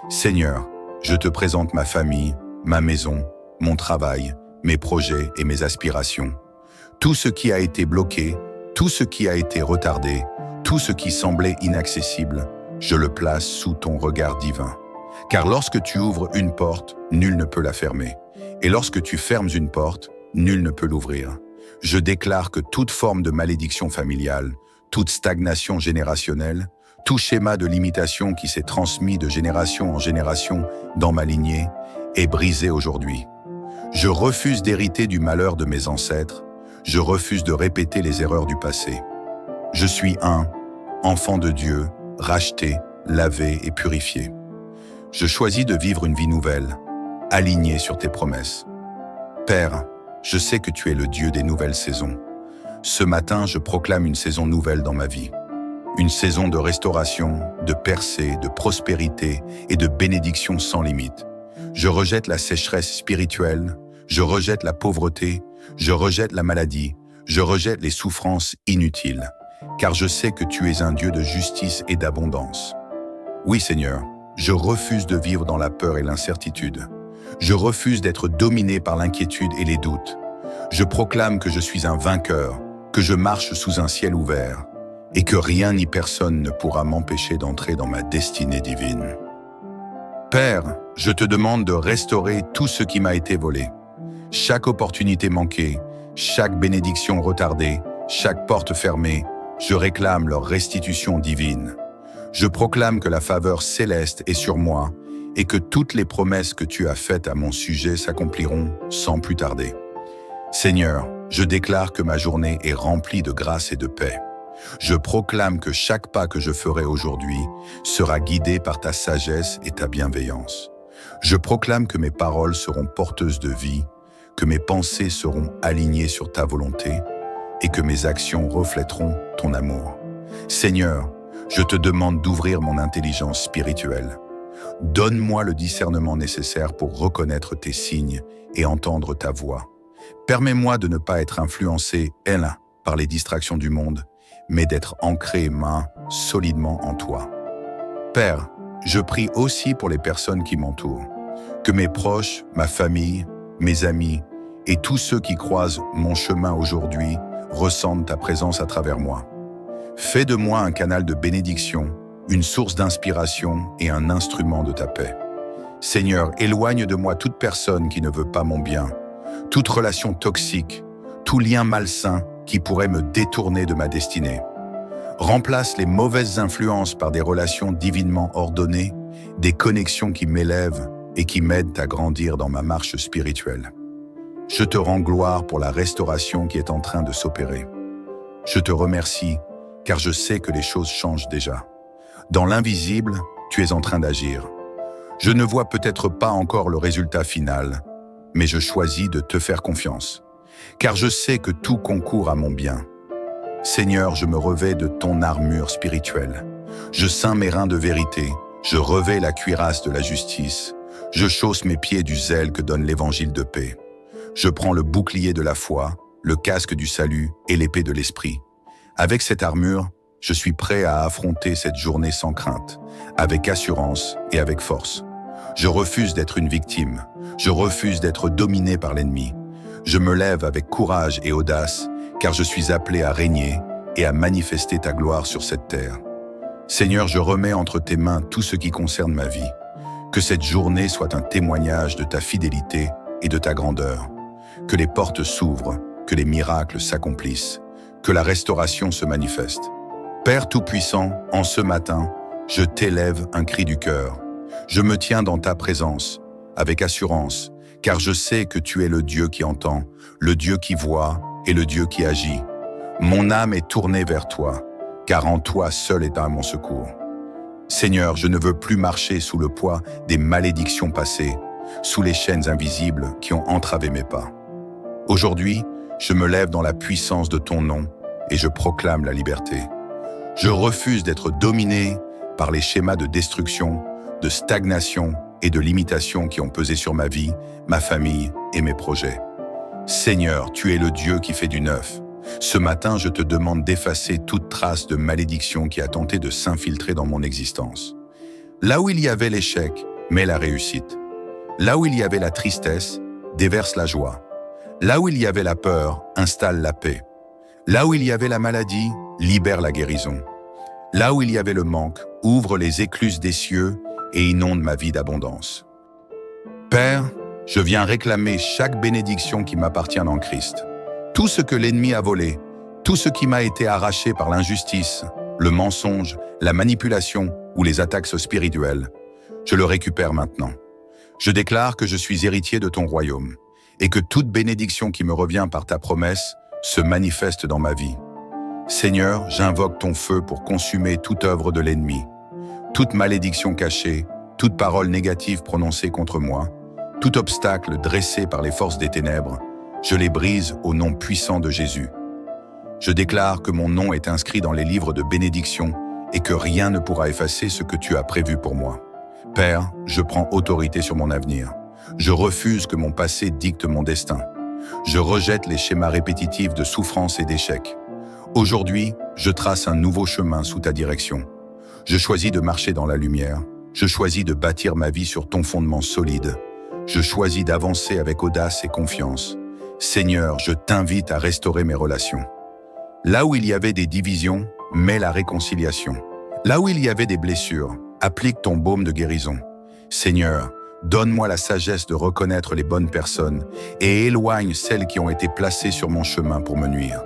Seigneur, je te présente ma famille, ma maison, mon travail, mes projets et mes aspirations. Tout ce qui a été bloqué, tout ce qui a été retardé, tout ce qui semblait inaccessible, je le place sous ton regard divin. Car lorsque tu ouvres une porte, nul ne peut la fermer. Et lorsque tu fermes une porte, nul ne peut l'ouvrir. Je déclare que toute forme de malédiction familiale, toute stagnation générationnelle, tout schéma de limitation qui s'est transmis de génération en génération dans ma lignée est brisé aujourd'hui. Je refuse d'hériter du malheur de mes ancêtres. Je refuse de répéter les erreurs du passé. Je suis un enfant de Dieu, racheté, lavé et purifié. Je choisis de vivre une vie nouvelle, alignée sur tes promesses. Père, je sais que tu es le Dieu des nouvelles saisons. Ce matin, je proclame une saison nouvelle dans ma vie. Une saison de restauration, de percée, de prospérité et de bénédiction sans limite. Je rejette la sécheresse spirituelle, je rejette la pauvreté, je rejette la maladie, je rejette les souffrances inutiles, car je sais que tu es un Dieu de justice et d'abondance. Oui, Seigneur, je refuse de vivre dans la peur et l'incertitude. Je refuse d'être dominé par l'inquiétude et les doutes. Je proclame que je suis un vainqueur, que je marche sous un ciel ouvert, et que rien ni personne ne pourra m'empêcher d'entrer dans ma destinée divine. Père, je te demande de restaurer tout ce qui m'a été volé. Chaque opportunité manquée, chaque bénédiction retardée, chaque porte fermée, je réclame leur restitution divine. Je proclame que la faveur céleste est sur moi et que toutes les promesses que tu as faites à mon sujet s'accompliront sans plus tarder. Seigneur, je déclare que ma journée est remplie de grâce et de paix. Je proclame que chaque pas que je ferai aujourd'hui sera guidé par ta sagesse et ta bienveillance. Je proclame que mes paroles seront porteuses de vie, que mes pensées seront alignées sur ta volonté et que mes actions reflèteront ton amour. Seigneur, je te demande d'ouvrir mon intelligence spirituelle. Donne-moi le discernement nécessaire pour reconnaître tes signes et entendre ta voix. Permets-moi de ne pas être influencé, par les distractions du monde, mais d'être ancré, solidement en toi. Père, je prie aussi pour les personnes qui m'entourent, que mes proches, ma famille, mes amis et tous ceux qui croisent mon chemin aujourd'hui ressentent ta présence à travers moi. Fais de moi un canal de bénédiction, une source d'inspiration et un instrument de ta paix. Seigneur, éloigne de moi toute personne qui ne veut pas mon bien, toute relation toxique, tout lien malsain qui pourrait me détourner de ma destinée. Remplace les mauvaises influences par des relations divinement ordonnées, des connexions qui m'élèvent et qui m'aident à grandir dans ma marche spirituelle. Je te rends gloire pour la restauration qui est en train de s'opérer. Je te remercie car je sais que les choses changent déjà. Dans l'invisible, tu es en train d'agir. Je ne vois peut-être pas encore le résultat final, mais je choisis de te faire confiance, car je sais que tout concourt à mon bien. Seigneur, je me revêts de ton armure spirituelle. Je ceins mes reins de vérité, je revêts la cuirasse de la justice, je chausse mes pieds du zèle que donne l'évangile de paix. Je prends le bouclier de la foi, le casque du salut et l'épée de l'esprit. Avec cette armure, je suis prêt à affronter cette journée sans crainte, avec assurance et avec force. Je refuse d'être une victime, je refuse d'être dominé par l'ennemi. Je me lève avec courage et audace, car je suis appelé à régner et à manifester ta gloire sur cette terre. Seigneur, je remets entre tes mains tout ce qui concerne ma vie. Que cette journée soit un témoignage de ta fidélité et de ta grandeur. Que les portes s'ouvrent, que les miracles s'accomplissent, que la restauration se manifeste. Père Tout-Puissant, en ce matin, je t'élève un cri du cœur. Je me tiens dans ta présence, avec assurance, car je sais que tu es le Dieu qui entend, le Dieu qui voit et le Dieu qui agit. Mon âme est tournée vers toi, car en toi seul est à mon secours. Seigneur, je ne veux plus marcher sous le poids des malédictions passées, sous les chaînes invisibles qui ont entravé mes pas. Aujourd'hui, je me lève dans la puissance de ton nom et je proclame la liberté. Je refuse d'être dominé par les schémas de destruction, de stagnation et de limitation qui ont pesé sur ma vie, ma famille et mes projets. Seigneur, tu es le Dieu qui fait du neuf. Ce matin, je te demande d'effacer toute trace de malédiction qui a tenté de s'infiltrer dans mon existence. Là où il y avait l'échec, mets la réussite. Là où il y avait la tristesse, déverse la joie. Là où il y avait la peur, installe la paix. Là où il y avait la maladie, libère la guérison. Là où il y avait le manque, ouvre les écluses des cieux et inonde ma vie d'abondance. Père, je viens réclamer chaque bénédiction qui m'appartient en Christ. Tout ce que l'ennemi a volé, tout ce qui m'a été arraché par l'injustice, le mensonge, la manipulation ou les attaques spirituelles, je le récupère maintenant. Je déclare que je suis héritier de ton royaume. et que toute bénédiction qui me revient par ta promesse se manifeste dans ma vie. Seigneur, j'invoque ton feu pour consumer toute œuvre de l'ennemi, toute malédiction cachée, toute parole négative prononcée contre moi, tout obstacle dressé par les forces des ténèbres, je les brise au nom puissant de Jésus. Je déclare que mon nom est inscrit dans les livres de bénédiction et que rien ne pourra effacer ce que tu as prévu pour moi. Père, je prends autorité sur mon avenir. Je refuse que mon passé dicte mon destin. Je rejette les schémas répétitifs de souffrance et d'échec. Aujourd'hui, je trace un nouveau chemin sous ta direction. Je choisis de marcher dans la lumière. Je choisis de bâtir ma vie sur ton fondement solide. Je choisis d'avancer avec audace et confiance. Seigneur, je t'invite à restaurer mes relations. Là où il y avait des divisions, mets la réconciliation. Là où il y avait des blessures, applique ton baume de guérison. Seigneur, donne-moi la sagesse de reconnaître les bonnes personnes et éloigne celles qui ont été placées sur mon chemin pour me nuire.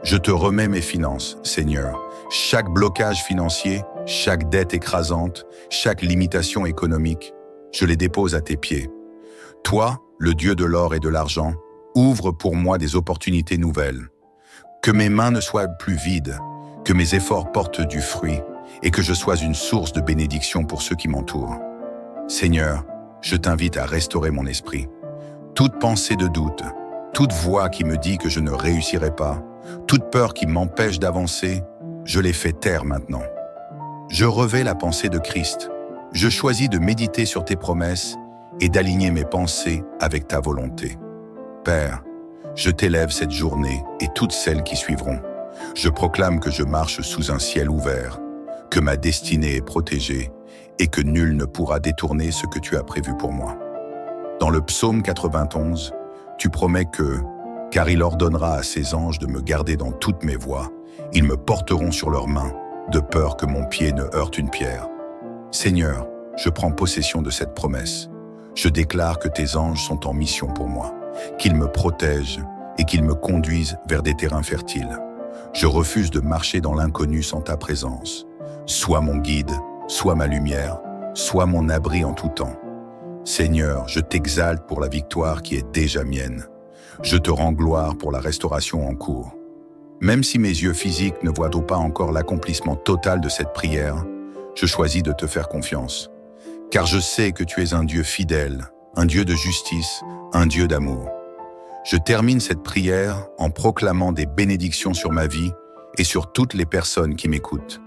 Je te remets mes finances, Seigneur. Chaque blocage financier, chaque dette écrasante, chaque limitation économique, je les dépose à tes pieds. Toi, le Dieu de l'or et de l'argent, ouvre pour moi des opportunités nouvelles. Que mes mains ne soient plus vides, que mes efforts portent du fruit et que je sois une source de bénédiction pour ceux qui m'entourent. Seigneur, je t'invite à restaurer mon esprit. Toute pensée de doute, toute voix qui me dit que je ne réussirai pas, toute peur qui m'empêche d'avancer, je les fais taire maintenant. Je revais la pensée de Christ. Je choisis de méditer sur tes promesses et d'aligner mes pensées avec ta volonté. Père, je t'élève cette journée et toutes celles qui suivront. Je proclame que je marche sous un ciel ouvert, que ma destinée est protégée et que nul ne pourra détourner ce que tu as prévu pour moi. Dans le psaume 91, tu promets que, car il ordonnera à ses anges de me garder dans toutes mes voies, ils me porteront sur leurs mains, de peur que mon pied ne heurte une pierre. Seigneur, je prends possession de cette promesse. Je déclare que tes anges sont en mission pour moi, qu'ils me protègent et qu'ils me conduisent vers des terrains fertiles. Je refuse de marcher dans l'inconnu sans ta présence. Sois mon guide, sois ma lumière, sois mon abri en tout temps. Seigneur, je t'exalte pour la victoire qui est déjà mienne. Je te rends gloire pour la restauration en cours. Même si mes yeux physiques ne voient pas encore l'accomplissement total de cette prière, je choisis de te faire confiance. Car je sais que tu es un Dieu fidèle, un Dieu de justice, un Dieu d'amour. Je termine cette prière en proclamant des bénédictions sur ma vie et sur toutes les personnes qui m'écoutent.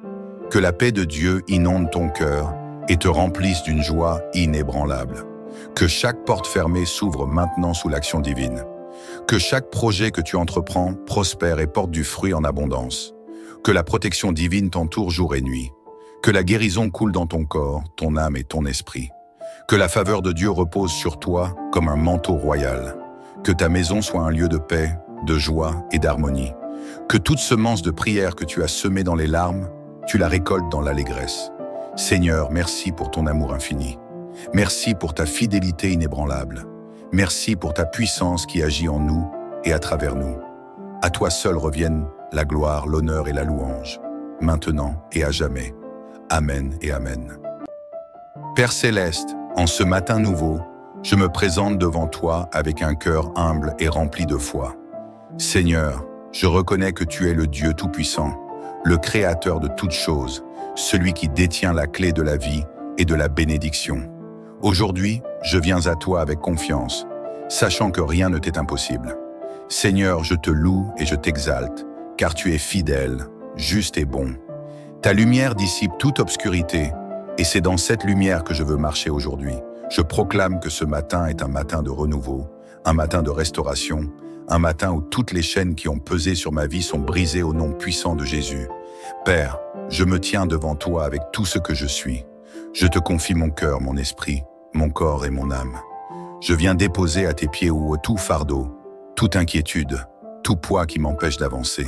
Que la paix de Dieu inonde ton cœur et te remplisse d'une joie inébranlable. Que chaque porte fermée s'ouvre maintenant sous l'action divine. Que chaque projet que tu entreprends prospère et porte du fruit en abondance. Que la protection divine t'entoure jour et nuit. Que la guérison coule dans ton corps, ton âme et ton esprit. Que la faveur de Dieu repose sur toi comme un manteau royal. Que ta maison soit un lieu de paix, de joie et d'harmonie. Que toute semence de prière que tu as semée dans les larmes, tu la récoltes dans l'allégresse. Seigneur, merci pour ton amour infini. Merci pour ta fidélité inébranlable. Merci pour ta puissance qui agit en nous et à travers nous. À toi seul reviennent la gloire, l'honneur et la louange, maintenant et à jamais. Amen et Amen. Père céleste, en ce matin nouveau, je me présente devant toi avec un cœur humble et rempli de foi. Seigneur, je reconnais que tu es le Dieu Tout-Puissant, le Créateur de toutes choses, celui qui détient la clé de la vie et de la bénédiction. Aujourd'hui, je viens à toi avec confiance, sachant que rien ne t'est impossible. Seigneur, je te loue et je t'exalte, car tu es fidèle, juste et bon. Ta lumière dissipe toute obscurité, et c'est dans cette lumière que je veux marcher aujourd'hui. Je proclame que ce matin est un matin de renouveau, un matin de restauration, un matin où toutes les chaînes qui ont pesé sur ma vie sont brisées au nom puissant de Jésus. Père, je me tiens devant toi avec tout ce que je suis. Je te confie mon cœur, mon esprit, mon corps et mon âme. Je viens déposer à tes pieds tout fardeau, toute inquiétude, tout poids qui m'empêche d'avancer.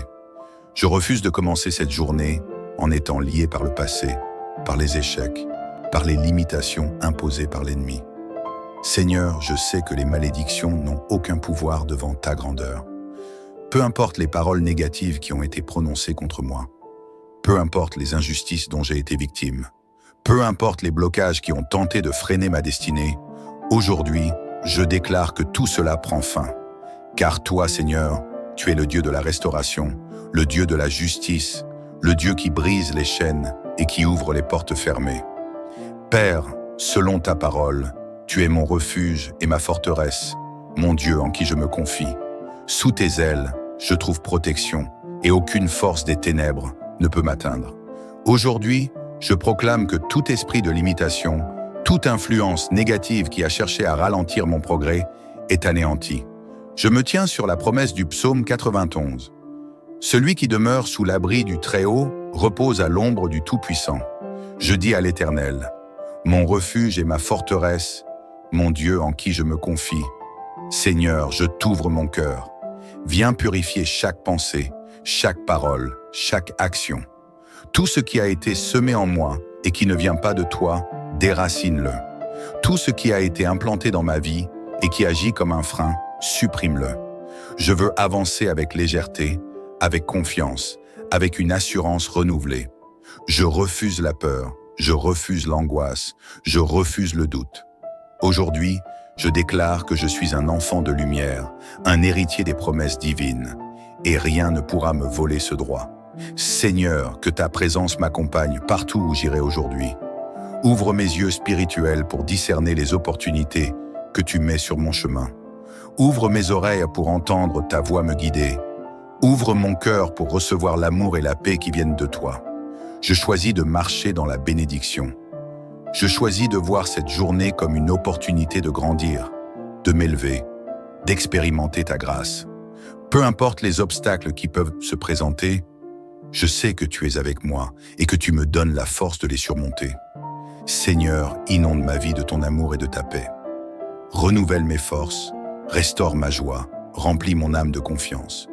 Je refuse de commencer cette journée en étant lié par le passé, par les échecs, par les limitations imposées par l'ennemi. Seigneur, je sais que les malédictions n'ont aucun pouvoir devant ta grandeur. Peu importe les paroles négatives qui ont été prononcées contre moi, peu importe les injustices dont j'ai été victime, peu importe les blocages qui ont tenté de freiner ma destinée, aujourd'hui, je déclare que tout cela prend fin. Car toi, Seigneur, tu es le Dieu de la restauration, le Dieu de la justice, le Dieu qui brise les chaînes et qui ouvre les portes fermées. Père, selon ta parole, tu es mon refuge et ma forteresse, mon Dieu en qui je me confie. Sous tes ailes, je trouve protection et aucune force des ténèbres ne peut m'atteindre. Aujourd'hui, je proclame que tout esprit de limitation, toute influence négative qui a cherché à ralentir mon progrès est anéanti. Je me tiens sur la promesse du psaume 91. Celui qui demeure sous l'abri du Très-Haut repose à l'ombre du Tout-Puissant. Je dis à l'Éternel, mon refuge et ma forteresse, mon Dieu en qui je me confie. Seigneur, je t'ouvre mon cœur. Viens purifier chaque pensée, chaque parole, chaque action. Tout ce qui a été semé en moi et qui ne vient pas de toi, déracine-le. Tout ce qui a été implanté dans ma vie et qui agit comme un frein, supprime-le. Je veux avancer avec légèreté, avec confiance, avec une assurance renouvelée. Je refuse la peur, je refuse l'angoisse, je refuse le doute. Aujourd'hui, je déclare que je suis un enfant de lumière, un héritier des promesses divines, et rien ne pourra me voler ce droit. Seigneur, que ta présence m'accompagne partout où j'irai aujourd'hui. Ouvre mes yeux spirituels pour discerner les opportunités que tu mets sur mon chemin. Ouvre mes oreilles pour entendre ta voix me guider. Ouvre mon cœur pour recevoir l'amour et la paix qui viennent de toi. Je choisis de marcher dans la bénédiction. Je choisis de voir cette journée comme une opportunité de grandir, de m'élever, d'expérimenter ta grâce. Peu importe les obstacles qui peuvent se présenter, je sais que tu es avec moi et que tu me donnes la force de les surmonter. Seigneur, inonde ma vie de ton amour et de ta paix. Renouvelle mes forces, restaure ma joie, remplis mon âme de confiance.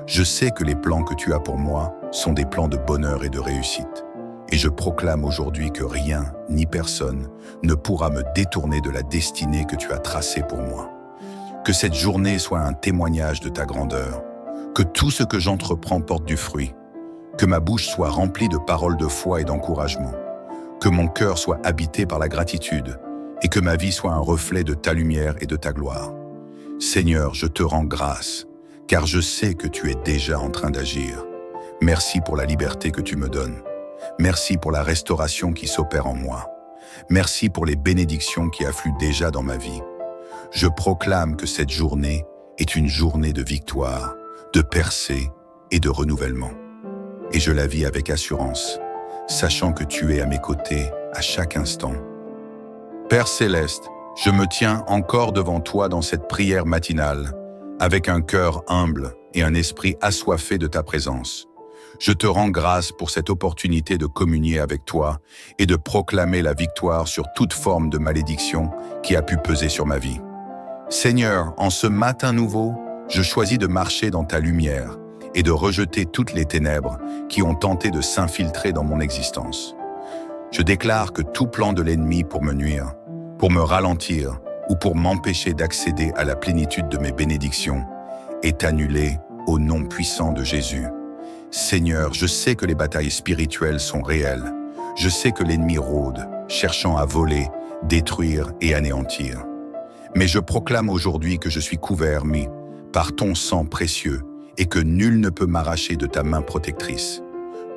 Je sais que les plans que tu as pour moi sont des plans de bonheur et de réussite. Et je proclame aujourd'hui que rien, ni personne, ne pourra me détourner de la destinée que tu as tracée pour moi. Que cette journée soit un témoignage de ta grandeur. Que tout ce que j'entreprends porte du fruit. Que ma bouche soit remplie de paroles de foi et d'encouragement. Que mon cœur soit habité par la gratitude et que ma vie soit un reflet de ta lumière et de ta gloire. Seigneur, je te rends grâce, car je sais que tu es déjà en train d'agir. Merci pour la liberté que tu me donnes. Merci pour la restauration qui s'opère en moi. Merci pour les bénédictions qui affluent déjà dans ma vie. Je proclame que cette journée est une journée de victoire, de percée et de renouvellement. Et je la vis avec assurance, sachant que tu es à mes côtés à chaque instant. Père Céleste, je me tiens encore devant toi dans cette prière matinale, avec un cœur humble et un esprit assoiffé de ta présence. Je te rends grâce pour cette opportunité de communier avec toi et de proclamer la victoire sur toute forme de malédiction qui a pu peser sur ma vie. Seigneur, en ce matin nouveau, je choisis de marcher dans ta lumière et de rejeter toutes les ténèbres qui ont tenté de s'infiltrer dans mon existence. Je déclare que tout plan de l'ennemi pour me nuire, pour me ralentir ou pour m'empêcher d'accéder à la plénitude de mes bénédictions est annulé au nom puissant de Jésus. Seigneur, je sais que les batailles spirituelles sont réelles. Je sais que l'ennemi rôde, cherchant à voler, détruire et anéantir. Mais je proclame aujourd'hui que je suis couvert, par ton sang précieux, et que nul ne peut m'arracher de ta main protectrice.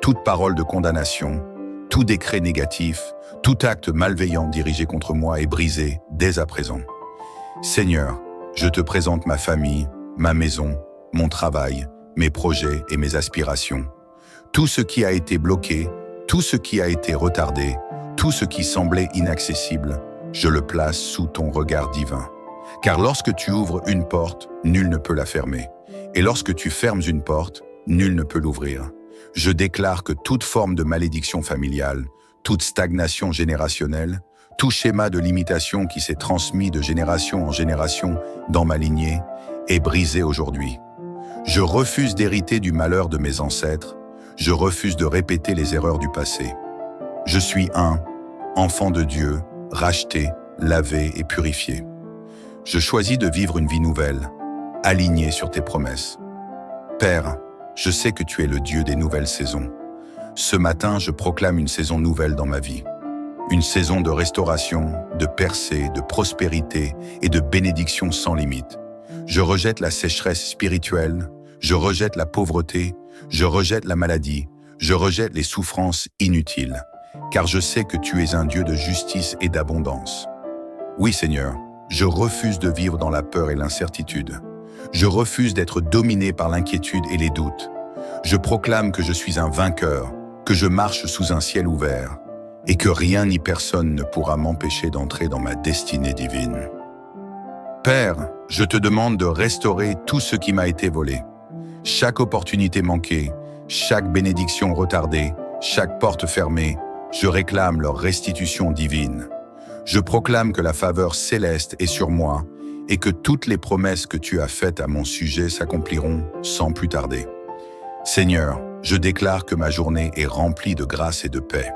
Toute parole de condamnation, tout décret négatif, tout acte malveillant dirigé contre moi est brisé dès à présent. Seigneur, je te présente ma famille, ma maison, mon travail, mes projets et mes aspirations. Tout ce qui a été bloqué, tout ce qui a été retardé, tout ce qui semblait inaccessible, je le place sous ton regard divin. Car lorsque tu ouvres une porte, nul ne peut la fermer. Et lorsque tu fermes une porte, nul ne peut l'ouvrir. Je déclare que toute forme de malédiction familiale, toute stagnation générationnelle, tout schéma de limitation qui s'est transmis de génération en génération dans ma lignée est brisé aujourd'hui. Je refuse d'hériter du malheur de mes ancêtres. Je refuse de répéter les erreurs du passé. Je suis un enfant de Dieu, racheté, lavé et purifié. Je choisis de vivre une vie nouvelle, alignée sur tes promesses. Père, je sais que tu es le Dieu des nouvelles saisons. Ce matin, je proclame une saison nouvelle dans ma vie. une saison de restauration, de percée, de prospérité et de bénédiction sans limite. Je rejette la sécheresse spirituelle, je rejette la pauvreté, je rejette la maladie, je rejette les souffrances inutiles, car je sais que tu es un Dieu de justice et d'abondance. Oui, Seigneur, je refuse de vivre dans la peur et l'incertitude. Je refuse d'être dominé par l'inquiétude et les doutes. Je proclame que je suis un vainqueur, que je marche sous un ciel ouvert, et que rien ni personne ne pourra m'empêcher d'entrer dans ma destinée divine. Père, je te demande de restaurer tout ce qui m'a été volé. Chaque opportunité manquée, chaque bénédiction retardée, chaque porte fermée, je réclame leur restitution divine. Je proclame que la faveur céleste est sur moi et que toutes les promesses que tu as faites à mon sujet s'accompliront sans plus tarder. Seigneur, je déclare que ma journée est remplie de grâce et de paix.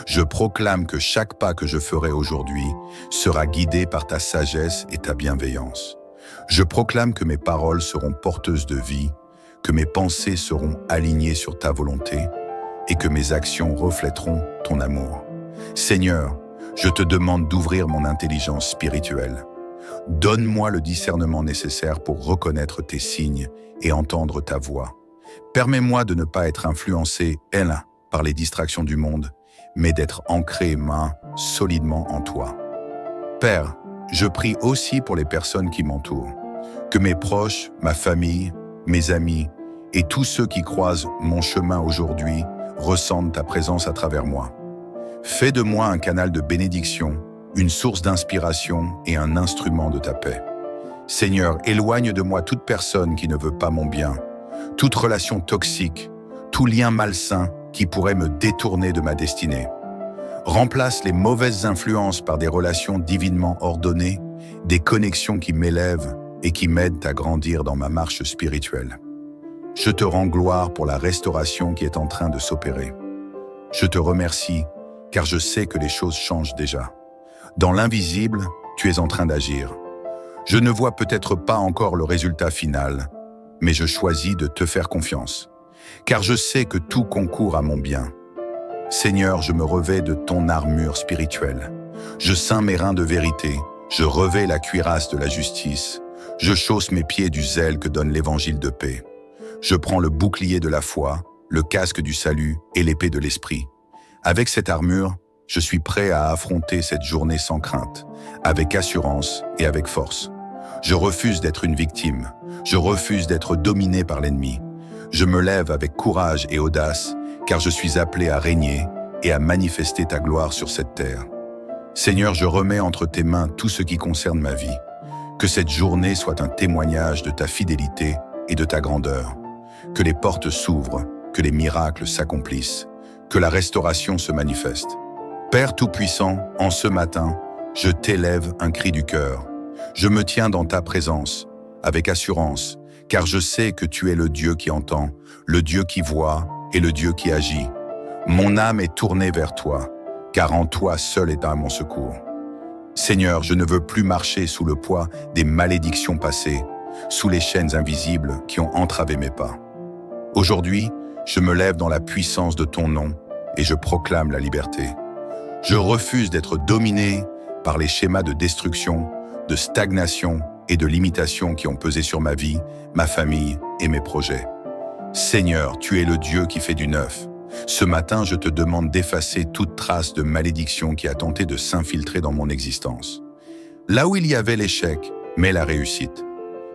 Je proclame que chaque pas que je ferai aujourd'hui sera guidé par ta sagesse et ta bienveillance. Je proclame que mes paroles seront porteuses de vie, que mes pensées seront alignées sur ta volonté et que mes actions reflèteront ton amour. Seigneur, je te demande d'ouvrir mon intelligence spirituelle. Donne-moi le discernement nécessaire pour reconnaître tes signes et entendre ta voix. Permets-moi de ne pas être influencé, par les distractions du monde, mais d'être ancré, solidement en toi. Père, je prie aussi pour les personnes qui m'entourent, que mes proches, ma famille, mes amis et tous ceux qui croisent mon chemin aujourd'hui ressentent ta présence à travers moi. Fais de moi un canal de bénédiction, une source d'inspiration et un instrument de ta paix. Seigneur, éloigne de moi toute personne qui ne veut pas mon bien, toute relation toxique, tout lien malsain qui pourrait me détourner de ma destinée. Remplace les mauvaises influences par des relations divinement ordonnées, des connexions qui m'élèvent et qui m'aident à grandir dans ma marche spirituelle. Je te rends gloire pour la restauration qui est en train de s'opérer. Je te remercie car je sais que les choses changent déjà. Dans l'invisible, tu es en train d'agir. Je ne vois peut-être pas encore le résultat final, mais je choisis de te faire confiance, car je sais que tout concourt à mon bien. Seigneur, je me revêts de ton armure spirituelle. Je ceins mes reins de vérité, je revêts la cuirasse de la justice, je chausse mes pieds du zèle que donne l'évangile de paix. Je prends le bouclier de la foi, le casque du salut et l'épée de l'esprit. Avec cette armure, je suis prêt à affronter cette journée sans crainte, avec assurance et avec force. Je refuse d'être une victime, je refuse d'être dominé par l'ennemi. Je me lève avec courage et audace, car je suis appelé à régner et à manifester ta gloire sur cette terre. Seigneur, je remets entre tes mains tout ce qui concerne ma vie. Que cette journée soit un témoignage de ta fidélité et de ta grandeur. Que les portes s'ouvrent, que les miracles s'accomplissent, que la restauration se manifeste. Père Tout-Puissant, en ce matin, je t'élève un cri du cœur. Je me tiens dans ta présence, avec assurance, car je sais que tu es le Dieu qui entend, le Dieu qui voit et le Dieu qui agit. Mon âme est tournée vers toi, car en toi seul est à mon secours. Seigneur, je ne veux plus marcher sous le poids des malédictions passées, sous les chaînes invisibles qui ont entravé mes pas. Aujourd'hui, je me lève dans la puissance de ton nom et je proclame la liberté. Je refuse d'être dominé par les schémas de destruction, de stagnation et de limitation qui ont pesé sur ma vie, ma famille et mes projets. Seigneur, tu es le Dieu qui fait du neuf. Ce matin, je te demande d'effacer toute trace de malédiction qui a tenté de s'infiltrer dans mon existence. Là où il y avait l'échec, mets la réussite.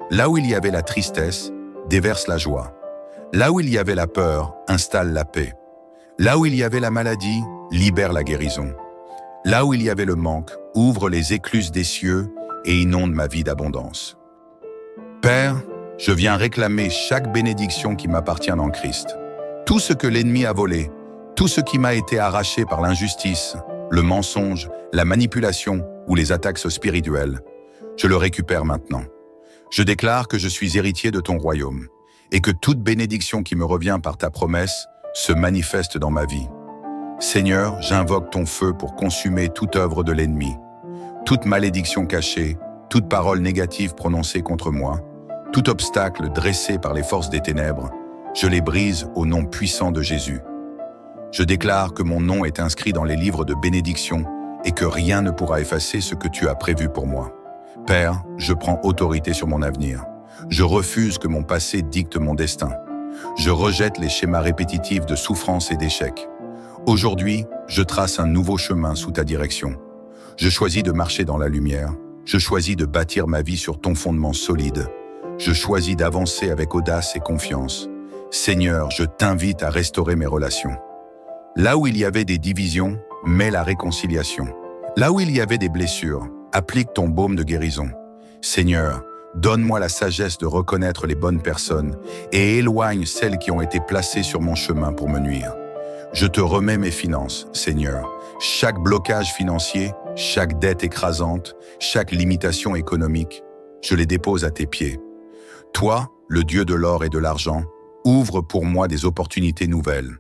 Là où il y avait la tristesse, déverse la joie. Là où il y avait la peur, installe la paix. Là où il y avait la maladie, libère la guérison. Là où il y avait le manque, ouvre les écluses des cieux et inonde ma vie d'abondance. Père, je viens réclamer chaque bénédiction qui m'appartient en Christ. Tout ce que l'ennemi a volé, tout ce qui m'a été arraché par l'injustice, le mensonge, la manipulation ou les attaques spirituelles, je le récupère maintenant. Je déclare que je suis héritier de ton royaume et que toute bénédiction qui me revient par ta promesse se manifeste dans ma vie. Seigneur, j'invoque ton feu pour consumer toute œuvre de l'ennemi, toute malédiction cachée, toute parole négative prononcée contre moi, tout obstacle dressé par les forces des ténèbres, je les brise au nom puissant de Jésus. Je déclare que mon nom est inscrit dans les livres de bénédiction et que rien ne pourra effacer ce que tu as prévu pour moi. Père, je prends autorité sur mon avenir. Je refuse que mon passé dicte mon destin. Je rejette les schémas répétitifs de souffrance et d'échec. Aujourd'hui, je trace un nouveau chemin sous ta direction. Je choisis de marcher dans la lumière. Je choisis de bâtir ma vie sur ton fondement solide. Je choisis d'avancer avec audace et confiance. Seigneur, je t'invite à restaurer mes relations. Là où il y avait des divisions, mets la réconciliation. Là où il y avait des blessures, applique ton baume de guérison. Seigneur, donne-moi la sagesse de reconnaître les bonnes personnes et éloigne celles qui ont été placées sur mon chemin pour me nuire. Je te remets mes finances, Seigneur. Chaque blocage financier, chaque dette écrasante, chaque limitation économique, je les dépose à tes pieds. Toi, le Dieu de l'or et de l'argent, ouvre pour moi des opportunités nouvelles.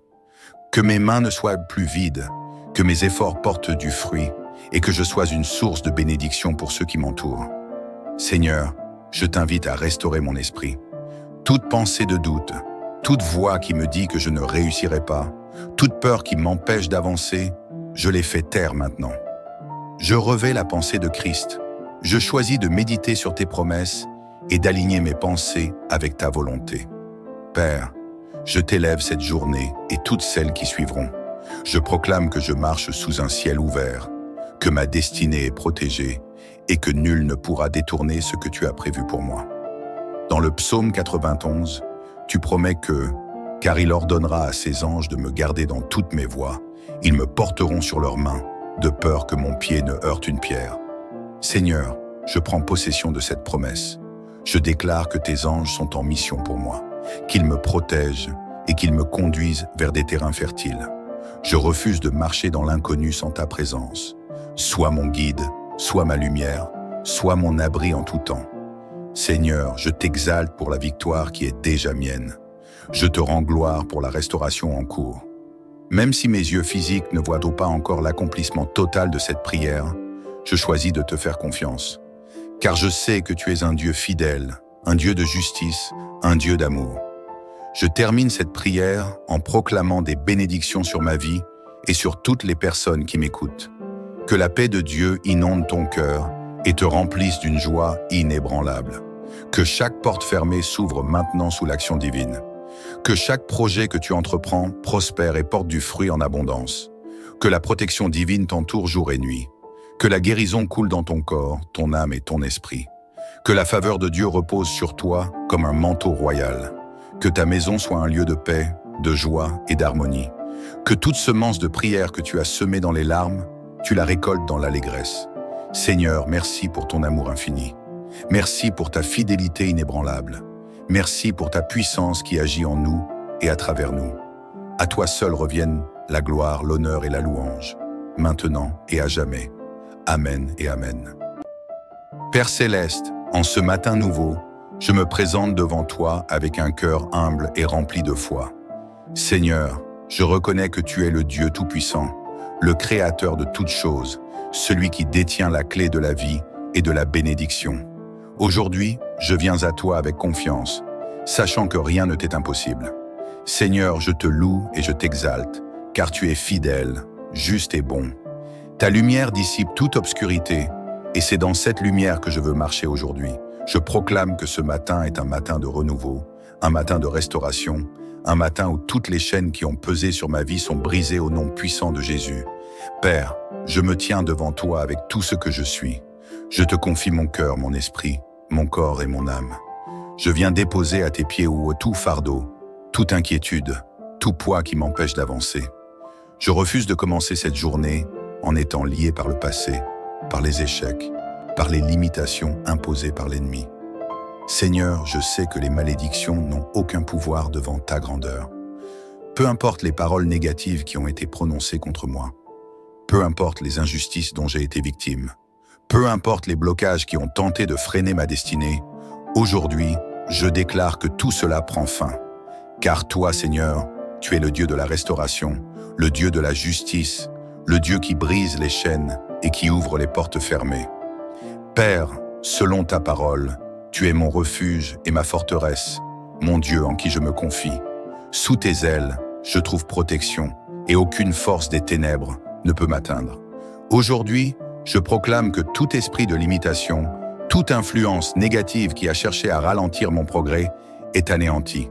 Que mes mains ne soient plus vides, que mes efforts portent du fruit et que je sois une source de bénédiction pour ceux qui m'entourent. Seigneur, je t'invite à restaurer mon esprit. Toute pensée de doute, toute voix qui me dit que je ne réussirai pas, toute peur qui m'empêche d'avancer, je les fais taire maintenant. Je revais la pensée de Christ. Je choisis de méditer sur tes promesses et d'aligner mes pensées avec ta volonté. Père, je t'élève cette journée et toutes celles qui suivront. Je proclame que je marche sous un ciel ouvert, que ma destinée est protégée et que nul ne pourra détourner ce que tu as prévu pour moi. Dans le psaume 91, tu promets que, car il ordonnera à ses anges de me garder dans toutes mes voies, ils me porteront sur leurs mains, de peur que mon pied ne heurte une pierre. Seigneur, je prends possession de cette promesse. Je déclare que tes anges sont en mission pour moi, qu'ils me protègent et qu'ils me conduisent vers des terrains fertiles. Je refuse de marcher dans l'inconnu sans ta présence. Sois mon guide, sois ma lumière, sois mon abri en tout temps. Seigneur, je t'exalte pour la victoire qui est déjà mienne. Je te rends gloire pour la restauration en cours. Même si mes yeux physiques ne voient pas encore l'accomplissement total de cette prière, je choisis de te faire confiance. Car je sais que tu es un Dieu fidèle, un Dieu de justice, un Dieu d'amour. Je termine cette prière en proclamant des bénédictions sur ma vie et sur toutes les personnes qui m'écoutent. Que la paix de Dieu inonde ton cœur et te remplisse d'une joie inébranlable. Que chaque porte fermée s'ouvre maintenant sous l'action divine. Que chaque projet que tu entreprends prospère et porte du fruit en abondance. Que la protection divine t'entoure jour et nuit. Que la guérison coule dans ton corps, ton âme et ton esprit. Que la faveur de Dieu repose sur toi comme un manteau royal. Que ta maison soit un lieu de paix, de joie et d'harmonie. Que toute semence de prière que tu as semée dans les larmes, tu la récoltes dans l'allégresse. Seigneur, merci pour ton amour infini. Merci pour ta fidélité inébranlable. Merci pour ta puissance qui agit en nous et à travers nous. À toi seul reviennent la gloire, l'honneur et la louange, maintenant et à jamais. Amen et Amen. Père céleste, en ce matin nouveau, je me présente devant toi avec un cœur humble et rempli de foi. Seigneur, je reconnais que tu es le Dieu Tout-Puissant, le Créateur de toutes choses, celui qui détient la clé de la vie et de la bénédiction. Aujourd'hui, je viens à toi avec confiance, sachant que rien ne t'est impossible. Seigneur, je te loue et je t'exalte, car tu es fidèle, juste et bon. Ta lumière dissipe toute obscurité, et c'est dans cette lumière que je veux marcher aujourd'hui. Je proclame que ce matin est un matin de renouveau, un matin de restauration, un matin où toutes les chaînes qui ont pesé sur ma vie sont brisées au nom puissant de Jésus. Père, je me tiens devant toi avec tout ce que je suis. Je te confie mon cœur, mon esprit, mon corps et mon âme. Je viens déposer à tes pieds tout fardeau, toute inquiétude, tout poids qui m'empêche d'avancer. Je refuse de commencer cette journée en étant lié par le passé, par les échecs, par les limitations imposées par l'ennemi. Seigneur, je sais que les malédictions n'ont aucun pouvoir devant ta grandeur. Peu importe les paroles négatives qui ont été prononcées contre moi. Peu importe les injustices dont j'ai été victime. Peu importe les blocages qui ont tenté de freiner ma destinée. Aujourd'hui, je déclare que tout cela prend fin. Car toi, Seigneur, tu es le Dieu de la restauration, le Dieu de la justice, le Dieu qui brise les chaînes et qui ouvre les portes fermées. Père, selon ta parole, tu es mon refuge et ma forteresse, mon Dieu en qui je me confie. Sous tes ailes, je trouve protection, et aucune force des ténèbres ne peut m'atteindre. Aujourd'hui, je proclame que tout esprit de limitation, toute influence négative qui a cherché à ralentir mon progrès est anéanti.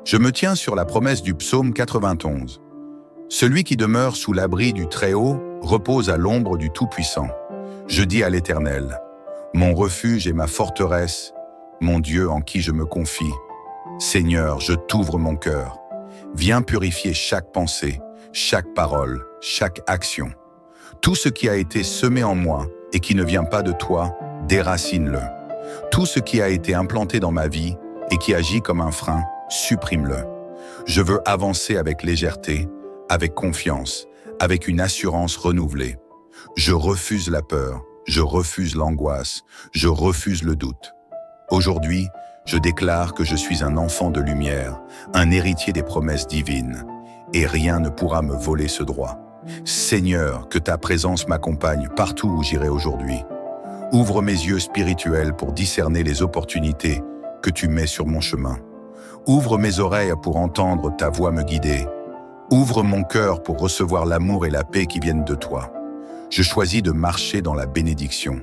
Je me tiens sur la promesse du psaume 91. Celui qui demeure sous l'abri du Très-Haut repose à l'ombre du Tout-Puissant. Je dis à l'Éternel, mon refuge et ma forteresse, mon Dieu en qui je me confie. Seigneur, je t'ouvre mon cœur. Viens purifier chaque pensée, chaque parole, chaque action. Tout ce qui a été semé en moi et qui ne vient pas de toi, déracine-le. Tout ce qui a été implanté dans ma vie et qui agit comme un frein, supprime-le. Je veux avancer avec légèreté, avec confiance, avec une assurance renouvelée. Je refuse la peur, je refuse l'angoisse, je refuse le doute. Aujourd'hui, je déclare que je suis un enfant de lumière, un héritier des promesses divines, et rien ne pourra me voler ce droit. Seigneur, que ta présence m'accompagne partout où j'irai aujourd'hui. Ouvre mes yeux spirituels pour discerner les opportunités que tu mets sur mon chemin. Ouvre mes oreilles pour entendre ta voix me guider. Ouvre mon cœur pour recevoir l'amour et la paix qui viennent de toi. Je choisis de marcher dans la bénédiction.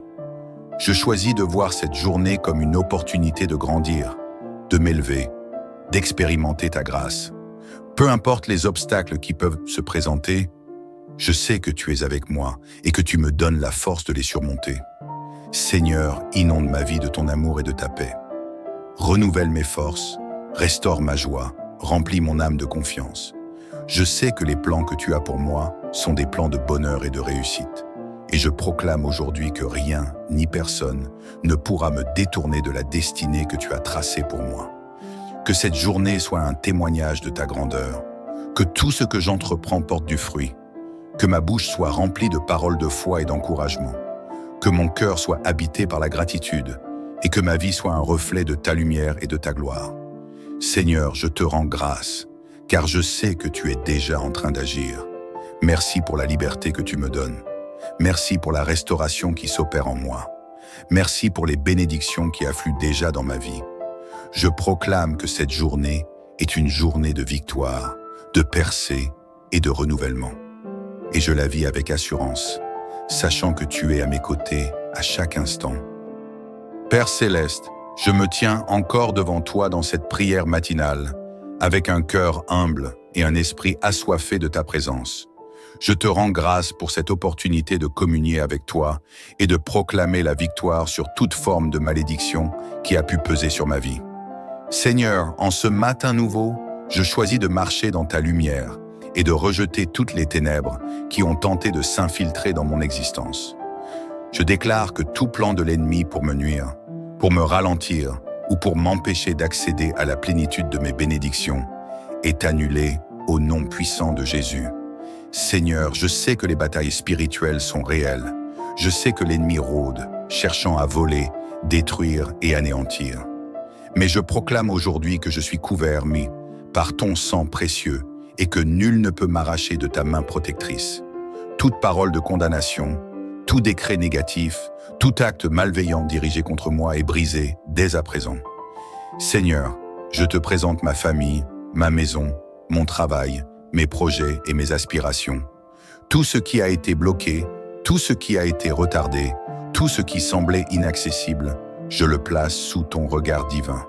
Je choisis de voir cette journée comme une opportunité de grandir, de m'élever, d'expérimenter ta grâce. Peu importe les obstacles qui peuvent se présenter, je sais que tu es avec moi et que tu me donnes la force de les surmonter. Seigneur, inonde ma vie de ton amour et de ta paix. Renouvelle mes forces, restaure ma joie, remplis mon âme de confiance. Je sais que les plans que tu as pour moi sont des plans de bonheur et de réussite. Et je proclame aujourd'hui que rien, ni personne, ne pourra me détourner de la destinée que tu as tracée pour moi. Que cette journée soit un témoignage de ta grandeur, que tout ce que j'entreprends porte du fruit, que ma bouche soit remplie de paroles de foi et d'encouragement, que mon cœur soit habité par la gratitude et que ma vie soit un reflet de ta lumière et de ta gloire. Seigneur, je te rends grâce, car je sais que tu es déjà en train d'agir. Merci pour la liberté que tu me donnes. Merci pour la restauration qui s'opère en moi. Merci pour les bénédictions qui affluent déjà dans ma vie. Je proclame que cette journée est une journée de victoire, de percée et de renouvellement. Et je la vis avec assurance, sachant que tu es à mes côtés à chaque instant. Père Céleste, je me tiens encore devant toi dans cette prière matinale, avec un cœur humble et un esprit assoiffé de ta présence. Je te rends grâce pour cette opportunité de communier avec toi et de proclamer la victoire sur toute forme de malédiction qui a pu peser sur ma vie. Seigneur, en ce matin nouveau, je choisis de marcher dans ta lumière et de rejeter toutes les ténèbres qui ont tenté de s'infiltrer dans mon existence. Je déclare que tout plan de l'ennemi pour me nuire, pour me ralentir ou pour m'empêcher d'accéder à la plénitude de mes bénédictions est annulé au nom puissant de Jésus. Seigneur, je sais que les batailles spirituelles sont réelles. Je sais que l'ennemi rôde, cherchant à voler, détruire et anéantir. Mais je proclame aujourd'hui que je suis couvert, par ton sang précieux, et que nul ne peut m'arracher de ta main protectrice. Toute parole de condamnation, tout décret négatif, tout acte malveillant dirigé contre moi est brisé dès à présent. Seigneur, je te présente ma famille, ma maison, mon travail, mes projets et mes aspirations. Tout ce qui a été bloqué, tout ce qui a été retardé, tout ce qui semblait inaccessible, je le place sous ton regard divin.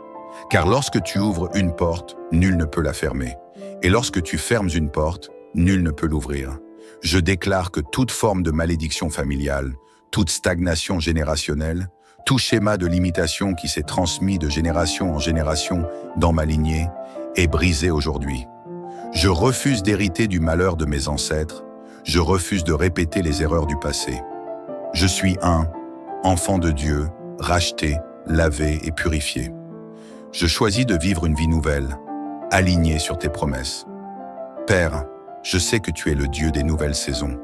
Car lorsque tu ouvres une porte, nul ne peut la fermer. Et lorsque tu fermes une porte, nul ne peut l'ouvrir. Je déclare que toute forme de malédiction familiale, toute stagnation générationnelle, tout schéma de limitation qui s'est transmis de génération en génération dans ma lignée est brisé aujourd'hui. Je refuse d'hériter du malheur de mes ancêtres. Je refuse de répéter les erreurs du passé. Je suis un enfant de Dieu, racheté, lavé et purifié. Je choisis de vivre une vie nouvelle, alignée sur tes promesses. Père, je sais que tu es le Dieu des nouvelles saisons.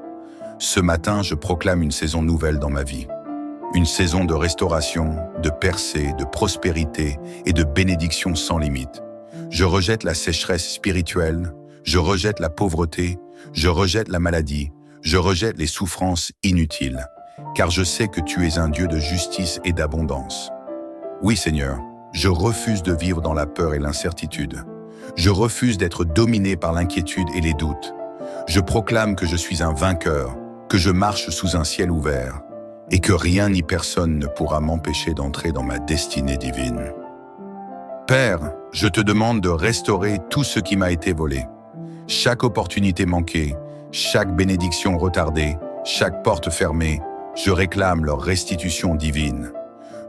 Ce matin, je proclame une saison nouvelle dans ma vie. Une saison de restauration, de percée, de prospérité et de bénédiction sans limite. Je rejette la sécheresse spirituelle, je rejette la pauvreté, je rejette la maladie, je rejette les souffrances inutiles, car je sais que tu es un Dieu de justice et d'abondance. Oui Seigneur, je refuse de vivre dans la peur et l'incertitude. Je refuse d'être dominé par l'inquiétude et les doutes. Je proclame que je suis un vainqueur, que je marche sous un ciel ouvert, et que rien ni personne ne pourra m'empêcher d'entrer dans ma destinée divine. Père, je te demande de restaurer tout ce qui m'a été volé. Chaque opportunité manquée, chaque bénédiction retardée, chaque porte fermée, je réclame leur restitution divine.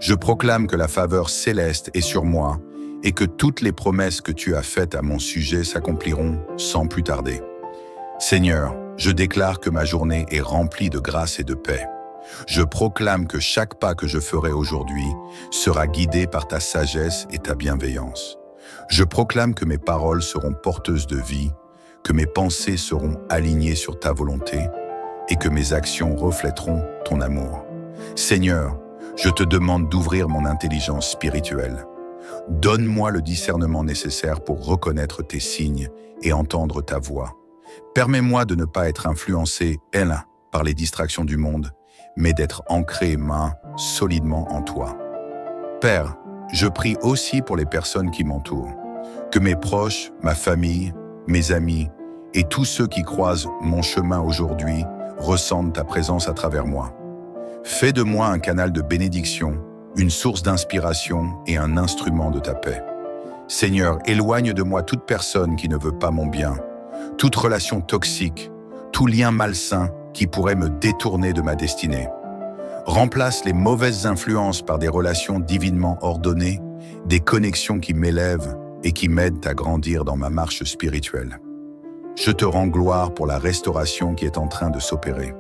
Je proclame que la faveur céleste est sur moi et que toutes les promesses que tu as faites à mon sujet s'accompliront sans plus tarder. Seigneur, je déclare que ma journée est remplie de grâce et de paix. Je proclame que chaque pas que je ferai aujourd'hui sera guidé par ta sagesse et ta bienveillance. Je proclame que mes paroles seront porteuses de vie, que mes pensées seront alignées sur ta volonté et que mes actions reflèteront ton amour. Seigneur, je te demande d'ouvrir mon intelligence spirituelle. Donne-moi le discernement nécessaire pour reconnaître tes signes et entendre ta voix. Permets-moi de ne pas être influencé, par les distractions du monde, mais d'être ancré, solidement en toi. Père, je prie aussi pour les personnes qui m'entourent, que mes proches, ma famille, mes amis et tous ceux qui croisent mon chemin aujourd'hui ressentent ta présence à travers moi. Fais de moi un canal de bénédiction, une source d'inspiration et un instrument de ta paix. Seigneur, éloigne de moi toute personne qui ne veut pas mon bien, toute relation toxique, tout lien malsain qui pourrait me détourner de ma destinée. Remplace les mauvaises influences par des relations divinement ordonnées, des connexions qui m'élèvent et qui m'aident à grandir dans ma marche spirituelle. Je te rends gloire pour la restauration qui est en train de s'opérer.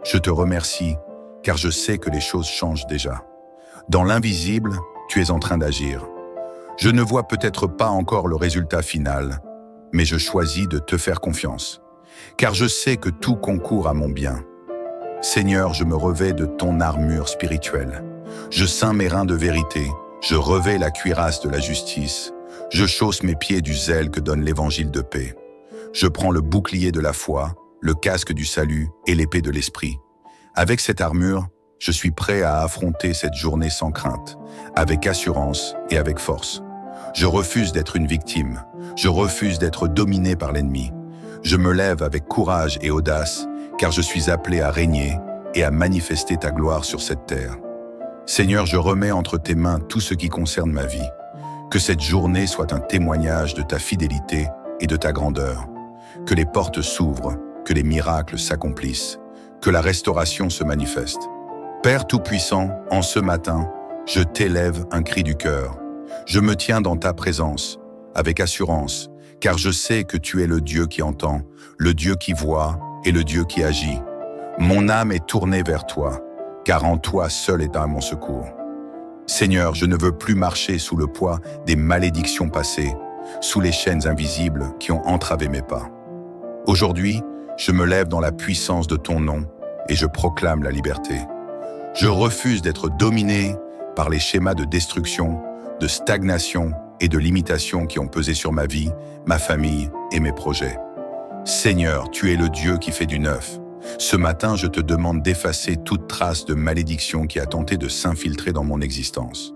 Je te remercie car je sais que les choses changent déjà. Dans l'invisible, tu es en train d'agir. Je ne vois peut-être pas encore le résultat final, mais je choisis de te faire confiance, car je sais que tout concourt à mon bien. Seigneur, je me revêts de ton armure spirituelle. Je ceins mes reins de vérité, je revêts la cuirasse de la justice, je chausse mes pieds du zèle que donne l'évangile de paix. Je prends le bouclier de la foi, le casque du salut et l'épée de l'esprit. Avec cette armure, je suis prêt à affronter cette journée sans crainte, avec assurance et avec force. Je refuse d'être une victime, je refuse d'être dominé par l'ennemi. Je me lève avec courage et audace, car je suis appelé à régner et à manifester ta gloire sur cette terre. Seigneur, je remets entre tes mains tout ce qui concerne ma vie. Que cette journée soit un témoignage de ta fidélité et de ta grandeur. Que les portes s'ouvrent, que les miracles s'accomplissent, que la restauration se manifeste. Père Tout-Puissant, en ce matin, je t'élève un cri du cœur. Je me tiens dans ta présence, avec assurance, car je sais que tu es le Dieu qui entend, le Dieu qui voit et le Dieu qui agit. Mon âme est tournée vers toi, car en toi seul est à mon secours. Seigneur, je ne veux plus marcher sous le poids des malédictions passées, sous les chaînes invisibles qui ont entravé mes pas. Aujourd'hui, je me lève dans la puissance de ton nom et je proclame la liberté. Je refuse d'être dominé par les schémas de destruction, de stagnation et de limitation qui ont pesé sur ma vie, ma famille et mes projets. Seigneur, tu es le Dieu qui fait du neuf. Ce matin, je te demande d'effacer toute trace de malédiction qui a tenté de s'infiltrer dans mon existence.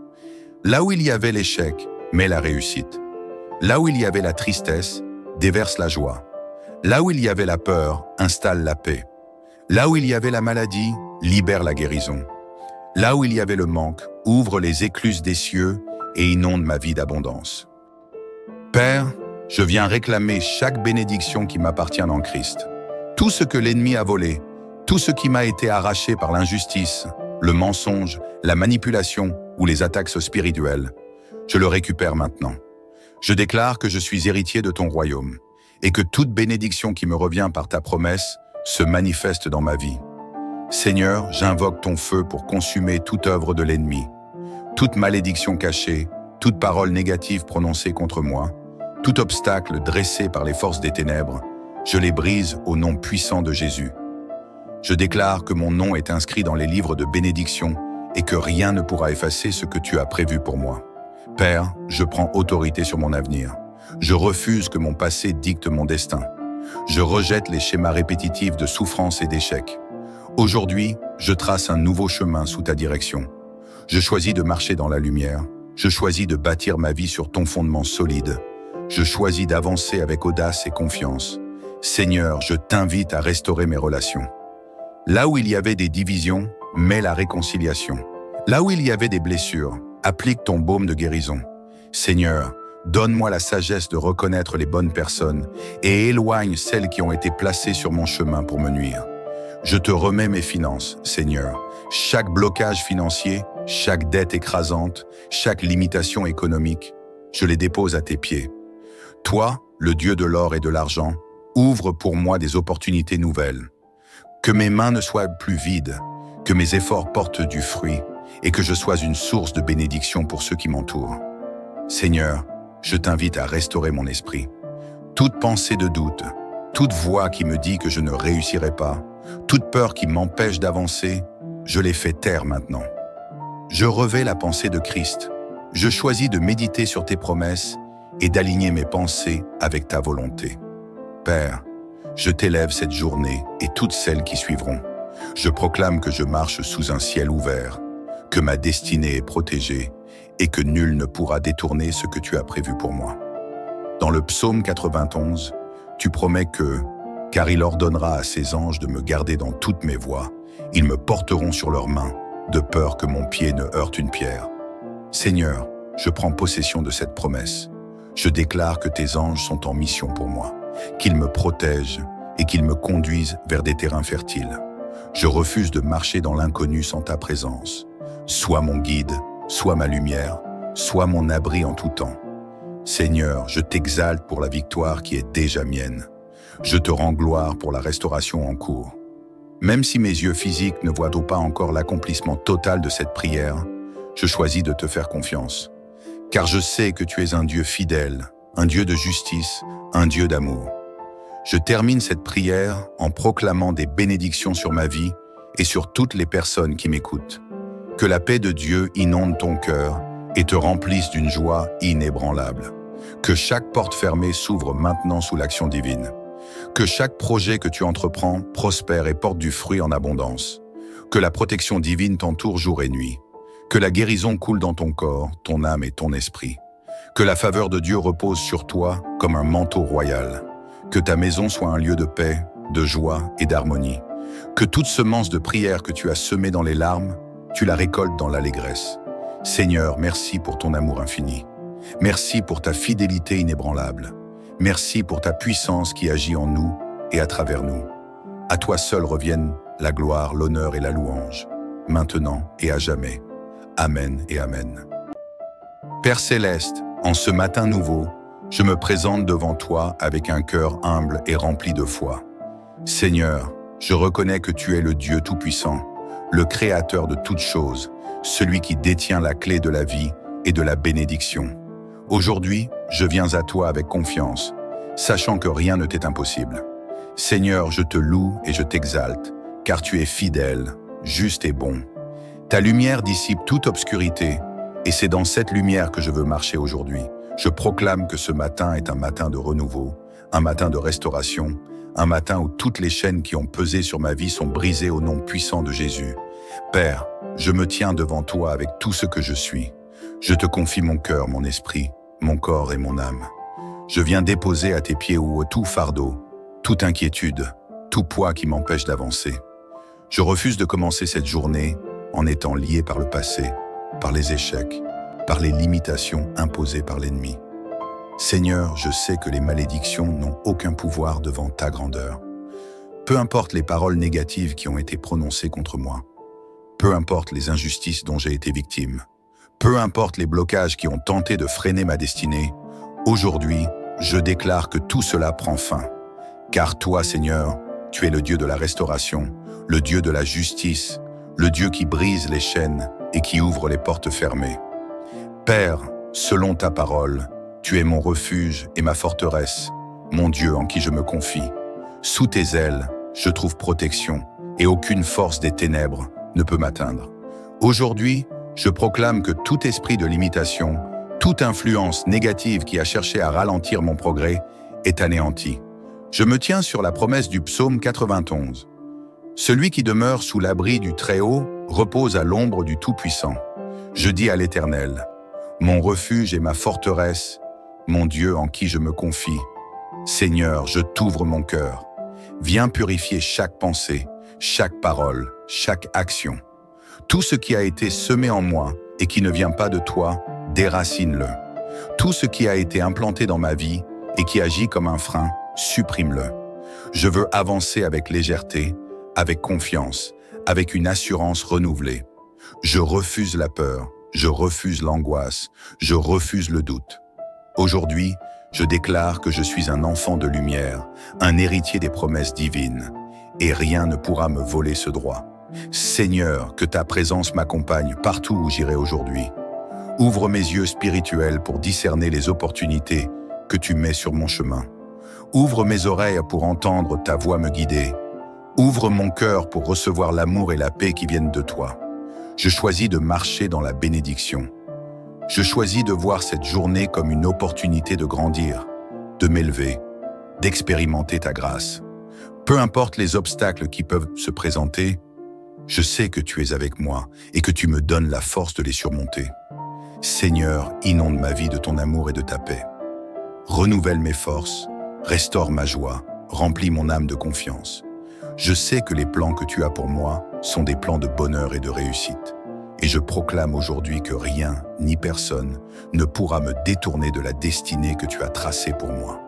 Là où il y avait l'échec, mets la réussite. Là où il y avait la tristesse, déverse la joie. Là où il y avait la peur, installe la paix. Là où il y avait la maladie, libère la guérison. Là où il y avait le manque, ouvre les écluses des cieux et inonde ma vie d'abondance. Père, je viens réclamer chaque bénédiction qui m'appartient en Christ. Tout ce que l'ennemi a volé, tout ce qui m'a été arraché par l'injustice, le mensonge, la manipulation ou les attaques spirituelles, je le récupère maintenant. Je déclare que je suis héritier de ton royaume et que toute bénédiction qui me revient par ta promesse se manifeste dans ma vie. Seigneur, j'invoque ton feu pour consumer toute œuvre de l'ennemi, toute malédiction cachée, toute parole négative prononcée contre moi, tout obstacle dressé par les forces des ténèbres, je les brise au nom puissant de Jésus. Je déclare que mon nom est inscrit dans les livres de bénédiction et que rien ne pourra effacer ce que tu as prévu pour moi. Père, je prends autorité sur mon avenir. Je refuse que mon passé dicte mon destin. Je rejette les schémas répétitifs de souffrance et d'échec. Aujourd'hui, je trace un nouveau chemin sous ta direction. Je choisis de marcher dans la lumière. Je choisis de bâtir ma vie sur ton fondement solide. Je choisis d'avancer avec audace et confiance. Seigneur, je t'invite à restaurer mes relations. Là où il y avait des divisions, mets la réconciliation. Là où il y avait des blessures, applique ton baume de guérison. Seigneur, donne-moi la sagesse de reconnaître les bonnes personnes et éloigne celles qui ont été placées sur mon chemin pour me nuire. Je te remets mes finances, Seigneur. Chaque blocage financier, chaque dette écrasante, chaque limitation économique, je les dépose à tes pieds. Toi, le Dieu de l'or et de l'argent, ouvre pour moi des opportunités nouvelles. Que mes mains ne soient plus vides, que mes efforts portent du fruit et que je sois une source de bénédiction pour ceux qui m'entourent. Seigneur, je t'invite à restaurer mon esprit. Toute pensée de doute, toute voix qui me dit que je ne réussirai pas, toute peur qui m'empêche d'avancer, je les fais taire maintenant. Je revais la pensée de Christ. Je choisis de méditer sur tes promesses et d'aligner mes pensées avec ta volonté. Père, je t'élève cette journée et toutes celles qui suivront. Je proclame que je marche sous un ciel ouvert, que ma destinée est protégée et que nul ne pourra détourner ce que tu as prévu pour moi. Dans le psaume 91, tu promets que, car il ordonnera à ses anges de me garder dans toutes mes voies, ils me porteront sur leurs mains, de peur que mon pied ne heurte une pierre. Seigneur, je prends possession de cette promesse. Je déclare que tes anges sont en mission pour moi, qu'ils me protègent et qu'ils me conduisent vers des terrains fertiles. Je refuse de marcher dans l'inconnu sans ta présence. Sois mon guide, sois ma lumière, sois mon abri en tout temps. Seigneur, je t'exalte pour la victoire qui est déjà mienne. Je te rends gloire pour la restauration en cours. Même si mes yeux physiques ne voient pas encore l'accomplissement total de cette prière, je choisis de te faire confiance. Car je sais que tu es un Dieu fidèle, un Dieu de justice, un Dieu d'amour. Je termine cette prière en proclamant des bénédictions sur ma vie et sur toutes les personnes qui m'écoutent. Que la paix de Dieu inonde ton cœur et te remplisse d'une joie inébranlable. Que chaque porte fermée s'ouvre maintenant sous l'action divine. Que chaque projet que tu entreprends prospère et porte du fruit en abondance. Que la protection divine t'entoure jour et nuit. Que la guérison coule dans ton corps, ton âme et ton esprit. Que la faveur de Dieu repose sur toi comme un manteau royal. Que ta maison soit un lieu de paix, de joie et d'harmonie. Que toute semence de prière que tu as semée dans les larmes, tu la récoltes dans l'allégresse. Seigneur, merci pour ton amour infini. Merci pour ta fidélité inébranlable. Merci pour ta puissance qui agit en nous et à travers nous. À toi seul reviennent la gloire, l'honneur et la louange, maintenant et à jamais. Amen et Amen. Père céleste, en ce matin nouveau, je me présente devant toi avec un cœur humble et rempli de foi. Seigneur, je reconnais que tu es le Dieu Tout-Puissant, le Créateur de toutes choses, celui qui détient la clé de la vie et de la bénédiction. Aujourd'hui, je viens à toi avec confiance, sachant que rien ne t'est impossible. Seigneur, je te loue et je t'exalte, car tu es fidèle, juste et bon. Ta lumière dissipe toute obscurité, et c'est dans cette lumière que je veux marcher aujourd'hui. Je proclame que ce matin est un matin de renouveau, un matin de restauration, un matin où toutes les chaînes qui ont pesé sur ma vie sont brisées au nom puissant de Jésus. Père, je me tiens devant toi avec tout ce que je suis. Je te confie mon cœur, mon esprit, mon corps et mon âme. Je viens déposer à tes pieds tout fardeau, toute inquiétude, tout poids qui m'empêche d'avancer. Je refuse de commencer cette journée en étant lié par le passé, par les échecs, par les limitations imposées par l'ennemi. Seigneur, je sais que les malédictions n'ont aucun pouvoir devant ta grandeur. Peu importe les paroles négatives qui ont été prononcées contre moi, peu importe les injustices dont j'ai été victime, peu importe les blocages qui ont tenté de freiner ma destinée, aujourd'hui, je déclare que tout cela prend fin. Car toi, Seigneur, tu es le Dieu de la restauration, le Dieu de la justice, le Dieu qui brise les chaînes et qui ouvre les portes fermées. Père, selon ta parole, tu es mon refuge et ma forteresse, mon Dieu en qui je me confie. Sous tes ailes, je trouve protection et aucune force des ténèbres ne peut m'atteindre. Aujourd'hui, je proclame que tout esprit de limitation, toute influence négative qui a cherché à ralentir mon progrès est anéantie. Je me tiens sur la promesse du psaume 91. Celui qui demeure sous l'abri du Très-Haut repose à l'ombre du Tout-Puissant. Je dis à l'Éternel, mon refuge et ma forteresse, mon Dieu en qui je me confie. Seigneur, je t'ouvre mon cœur. Viens purifier chaque pensée, chaque parole, chaque action. Tout ce qui a été semé en moi et qui ne vient pas de toi, déracine-le. Tout ce qui a été implanté dans ma vie et qui agit comme un frein, supprime-le. Je veux avancer avec légèreté, avec confiance, avec une assurance renouvelée. Je refuse la peur, je refuse l'angoisse, je refuse le doute. Aujourd'hui, je déclare que je suis un enfant de lumière, un héritier des promesses divines, et rien ne pourra me voler ce droit. Seigneur, que ta présence m'accompagne partout où j'irai aujourd'hui. Ouvre mes yeux spirituels pour discerner les opportunités que tu mets sur mon chemin. Ouvre mes oreilles pour entendre ta voix me guider. Ouvre mon cœur pour recevoir l'amour et la paix qui viennent de toi. Je choisis de marcher dans la bénédiction. Je choisis de voir cette journée comme une opportunité de grandir, de m'élever, d'expérimenter ta grâce. Peu importe les obstacles qui peuvent se présenter, je sais que tu es avec moi et que tu me donnes la force de les surmonter. Seigneur, inonde ma vie de ton amour et de ta paix. Renouvelle mes forces, restaure ma joie, remplis mon âme de confiance. Je sais que les plans que tu as pour moi sont des plans de bonheur et de réussite. Et je proclame aujourd'hui que rien, ni personne, ne pourra me détourner de la destinée que tu as tracée pour moi.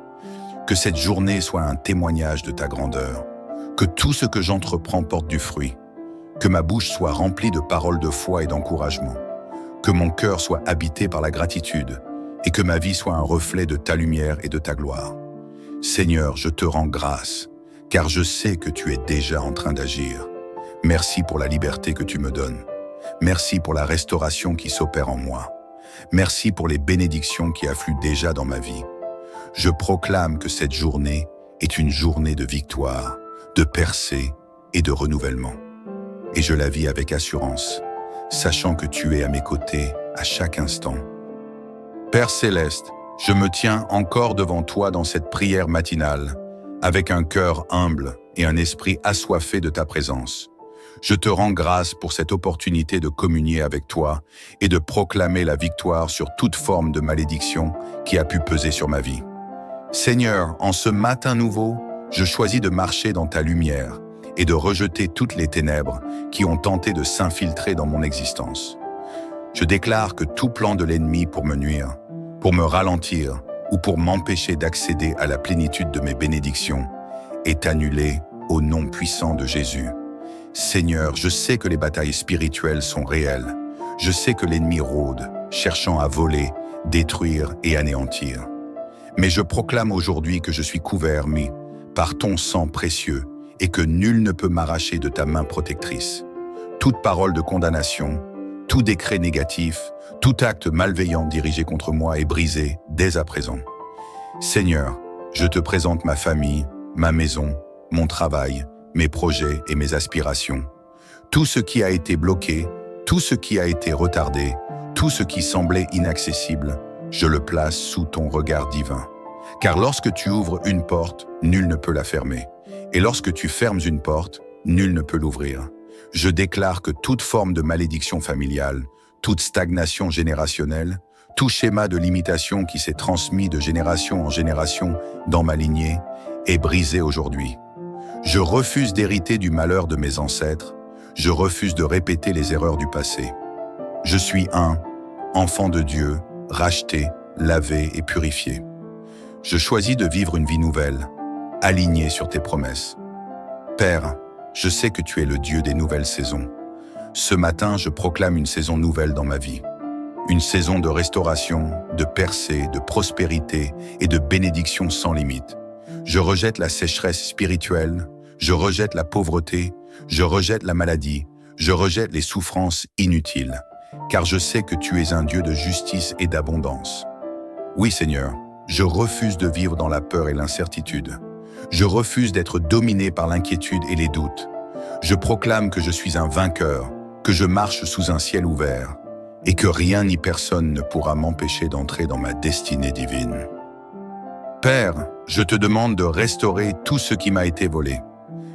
Que cette journée soit un témoignage de ta grandeur. Que tout ce que j'entreprends porte du fruit. Que ma bouche soit remplie de paroles de foi et d'encouragement. Que mon cœur soit habité par la gratitude et que ma vie soit un reflet de ta lumière et de ta gloire. Seigneur, je te rends grâce, car je sais que tu es déjà en train d'agir. Merci pour la liberté que tu me donnes. Merci pour la restauration qui s'opère en moi. Merci pour les bénédictions qui affluent déjà dans ma vie. Je proclame que cette journée est une journée de victoire, de percée et de renouvellement. Et je la vis avec assurance, sachant que tu es à mes côtés à chaque instant. Père Céleste, je me tiens encore devant toi dans cette prière matinale, avec un cœur humble et un esprit assoiffé de ta présence. Je te rends grâce pour cette opportunité de communier avec toi et de proclamer la victoire sur toute forme de malédiction qui a pu peser sur ma vie. Seigneur, en ce matin nouveau, je choisis de marcher dans ta lumière et de rejeter toutes les ténèbres qui ont tenté de s'infiltrer dans mon existence. Je déclare que tout plan de l'ennemi pour me nuire, pour me ralentir ou pour m'empêcher d'accéder à la plénitude de mes bénédictions est annulé au nom puissant de Jésus. Seigneur, je sais que les batailles spirituelles sont réelles. Je sais que l'ennemi rôde, cherchant à voler, détruire et anéantir. Mais je proclame aujourd'hui que je suis couvert, par ton sang précieux, et que nul ne peut m'arracher de ta main protectrice. Toute parole de condamnation, tout décret négatif, tout acte malveillant dirigé contre moi est brisé dès à présent. Seigneur, je te présente ma famille, ma maison, mon travail, mes projets et mes aspirations. Tout ce qui a été bloqué, tout ce qui a été retardé, tout ce qui semblait inaccessible, je le place sous ton regard divin. Car lorsque tu ouvres une porte, nul ne peut la fermer. Et lorsque tu fermes une porte, nul ne peut l'ouvrir. Je déclare que toute forme de malédiction familiale, toute stagnation générationnelle, tout schéma de limitation qui s'est transmis de génération en génération dans ma lignée est brisé aujourd'hui. Je refuse d'hériter du malheur de mes ancêtres. Je refuse de répéter les erreurs du passé. Je suis un enfant de Dieu, racheté, lavé et purifié. Je choisis de vivre une vie nouvelle, alignée sur tes promesses. Père, je sais que tu es le Dieu des nouvelles saisons. Ce matin, je proclame une saison nouvelle dans ma vie. Une saison de restauration, de percée, de prospérité et de bénédiction sans limite. Je rejette la sécheresse spirituelle, je rejette la pauvreté, je rejette la maladie, je rejette les souffrances inutiles, car je sais que tu es un Dieu de justice et d'abondance. Oui, Seigneur, je refuse de vivre dans la peur et l'incertitude. Je refuse d'être dominé par l'inquiétude et les doutes. Je proclame que je suis un vainqueur, que je marche sous un ciel ouvert, et que rien ni personne ne pourra m'empêcher d'entrer dans ma destinée divine. Père, je te demande de restaurer tout ce qui m'a été volé.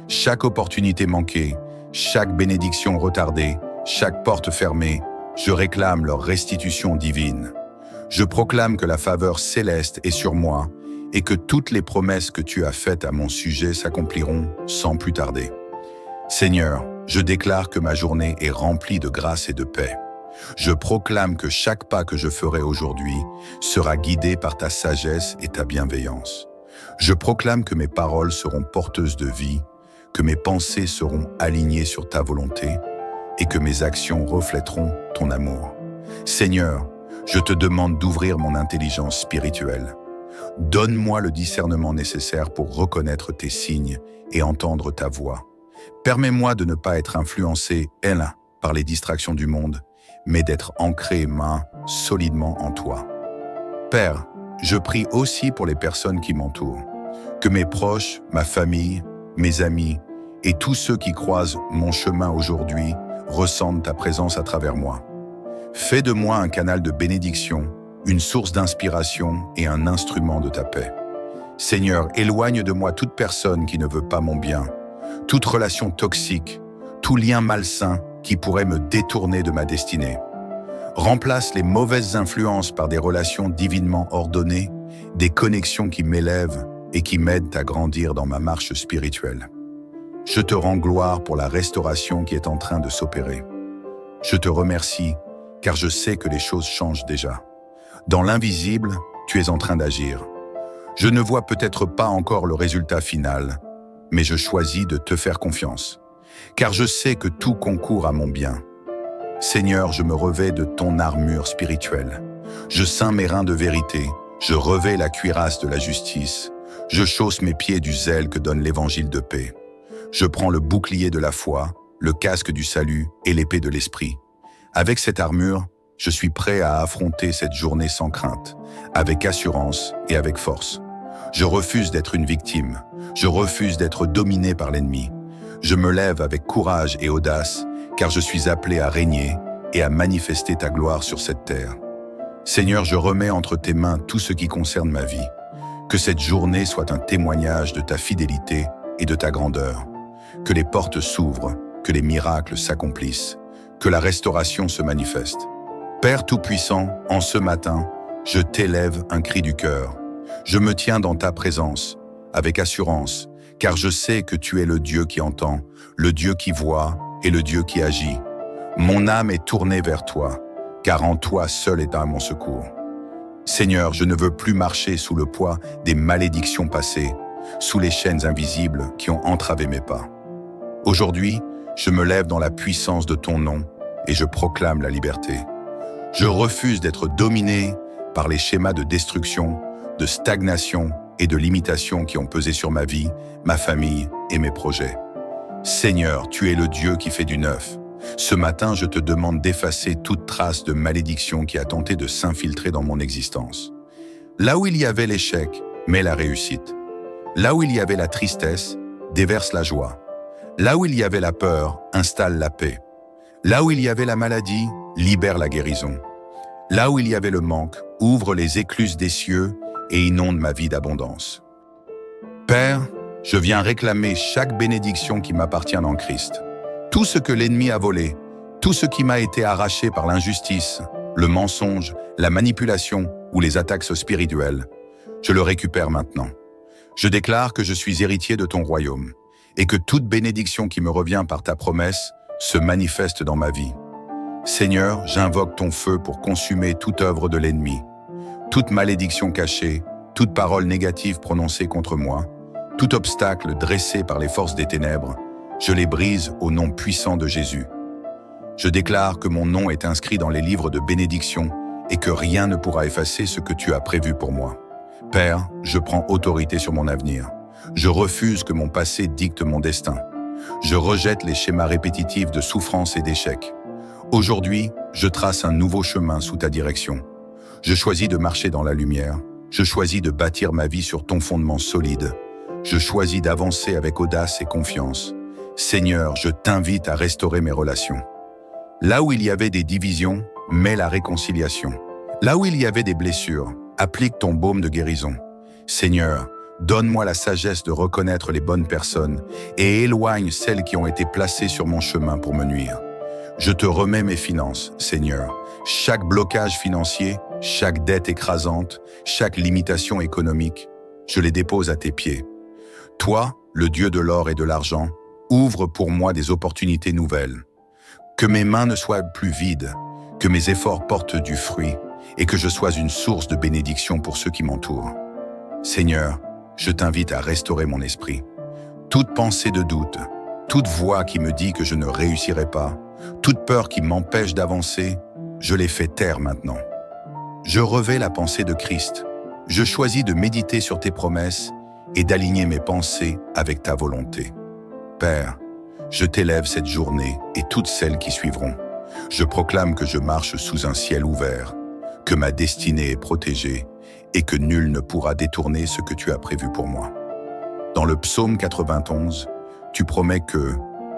Chaque opportunité manquée, chaque bénédiction retardée, chaque porte fermée, je réclame leur restitution divine. Je proclame que la faveur céleste est sur moi et que toutes les promesses que tu as faites à mon sujet s'accompliront sans plus tarder. Seigneur, je déclare que ma journée est remplie de grâce et de paix. Je proclame que chaque pas que je ferai aujourd'hui sera guidé par ta sagesse et ta bienveillance. Je proclame que mes paroles seront porteuses de vie, que mes pensées seront alignées sur ta volonté et que mes actions reflèteront ton amour. Seigneur, je te demande d'ouvrir mon intelligence spirituelle. Donne-moi le discernement nécessaire pour reconnaître tes signes et entendre ta voix. Permets-moi de ne pas être influencé, par les distractions du monde, mais d'être ancré, solidement en toi. Père, je prie aussi pour les personnes qui m'entourent, que mes proches, ma famille, mes amis et tous ceux qui croisent mon chemin aujourd'hui ressentent ta présence à travers moi. Fais de moi un canal de bénédiction, une source d'inspiration et un instrument de ta paix. Seigneur, éloigne de moi toute personne qui ne veut pas mon bien, toute relation toxique, tout lien malsain qui pourrait me détourner de ma destinée. Remplace les mauvaises influences par des relations divinement ordonnées, des connexions qui m'élèvent et qui m'aident à grandir dans ma marche spirituelle. Je te rends gloire pour la restauration qui est en train de s'opérer. Je te remercie car je sais que les choses changent déjà. Dans l'invisible, tu es en train d'agir. Je ne vois peut-être pas encore le résultat final, mais je choisis de te faire confiance, car je sais que tout concourt à mon bien. Seigneur, je me revêts de ton armure spirituelle. Je ceins mes reins de vérité, je revêts la cuirasse de la justice, je chausse mes pieds du zèle que donne l'évangile de paix. Je prends le bouclier de la foi, le casque du salut et l'épée de l'esprit. Avec cette armure, je suis prêt à affronter cette journée sans crainte, avec assurance et avec force. Je refuse d'être une victime, je refuse d'être dominé par l'ennemi. Je me lève avec courage et audace, car je suis appelé à régner et à manifester ta gloire sur cette terre. Seigneur, je remets entre tes mains tout ce qui concerne ma vie. Que cette journée soit un témoignage de ta fidélité et de ta grandeur. Que les portes s'ouvrent, que les miracles s'accomplissent, que la restauration se manifeste. Père Tout-Puissant, en ce matin, je t'élève un cri du cœur. Je me tiens dans ta présence, avec assurance, car je sais que tu es le Dieu qui entend, le Dieu qui voit et le Dieu qui agit. Mon âme est tournée vers toi, car en toi seul est à mon secours. Seigneur, je ne veux plus marcher sous le poids des malédictions passées, sous les chaînes invisibles qui ont entravé mes pas. Aujourd'hui, je me lève dans la puissance de ton nom et je proclame la liberté. Je refuse d'être dominé par les schémas de destruction, de stagnation et de limitation qui ont pesé sur ma vie, ma famille et mes projets. Seigneur, tu es le Dieu qui fait du neuf. Ce matin, je te demande d'effacer toute trace de malédiction qui a tenté de s'infiltrer dans mon existence. Là où il y avait l'échec, mets la réussite. Là où il y avait la tristesse, déverse la joie. Là où il y avait la peur, installe la paix. Là où il y avait la maladie, libère la guérison. Là où il y avait le manque, ouvre les écluses des cieux et inonde ma vie d'abondance. Père, je viens réclamer chaque bénédiction qui m'appartient en Christ. Tout ce que l'ennemi a volé, tout ce qui m'a été arraché par l'injustice, le mensonge, la manipulation ou les attaques spirituelles, je le récupère maintenant. Je déclare que je suis héritier de ton royaume et que toute bénédiction qui me revient par ta promesse se manifeste dans ma vie. Seigneur, j'invoque ton feu pour consumer toute œuvre de l'ennemi, toute malédiction cachée, toute parole négative prononcée contre moi, tout obstacle dressé par les forces des ténèbres, je les brise au nom puissant de Jésus. Je déclare que mon nom est inscrit dans les livres de bénédiction et que rien ne pourra effacer ce que tu as prévu pour moi. Père, je prends autorité sur mon avenir. Je refuse que mon passé dicte mon destin. Je rejette les schémas répétitifs de souffrance et d'échec. Aujourd'hui, je trace un nouveau chemin sous ta direction. Je choisis de marcher dans la lumière. Je choisis de bâtir ma vie sur ton fondement solide. Je choisis d'avancer avec audace et confiance. Seigneur, je t'invite à restaurer mes relations. Là où il y avait des divisions, mets la réconciliation. Là où il y avait des blessures, applique ton baume de guérison. Seigneur, donne-moi la sagesse de reconnaître les bonnes personnes et éloigne celles qui ont été placées sur mon chemin pour me nuire. Je te remets mes finances, Seigneur. Chaque blocage financier, chaque dette écrasante, chaque limitation économique, je les dépose à tes pieds. Toi, le Dieu de l'or et de l'argent, ouvre pour moi des opportunités nouvelles. Que mes mains ne soient plus vides, que mes efforts portent du fruit et que je sois une source de bénédiction pour ceux qui m'entourent. Seigneur, je t'invite à restaurer mon esprit. Toute pensée de doute, toute voix qui me dit que je ne réussirai pas, toute peur qui m'empêche d'avancer, je les fais taire maintenant. Je revais la pensée de Christ. Je choisis de méditer sur tes promesses et d'aligner mes pensées avec ta volonté. Père, je t'élève cette journée et toutes celles qui suivront. Je proclame que je marche sous un ciel ouvert, que ma destinée est protégée et que nul ne pourra détourner ce que tu as prévu pour moi. Dans le psaume 91, tu promets que,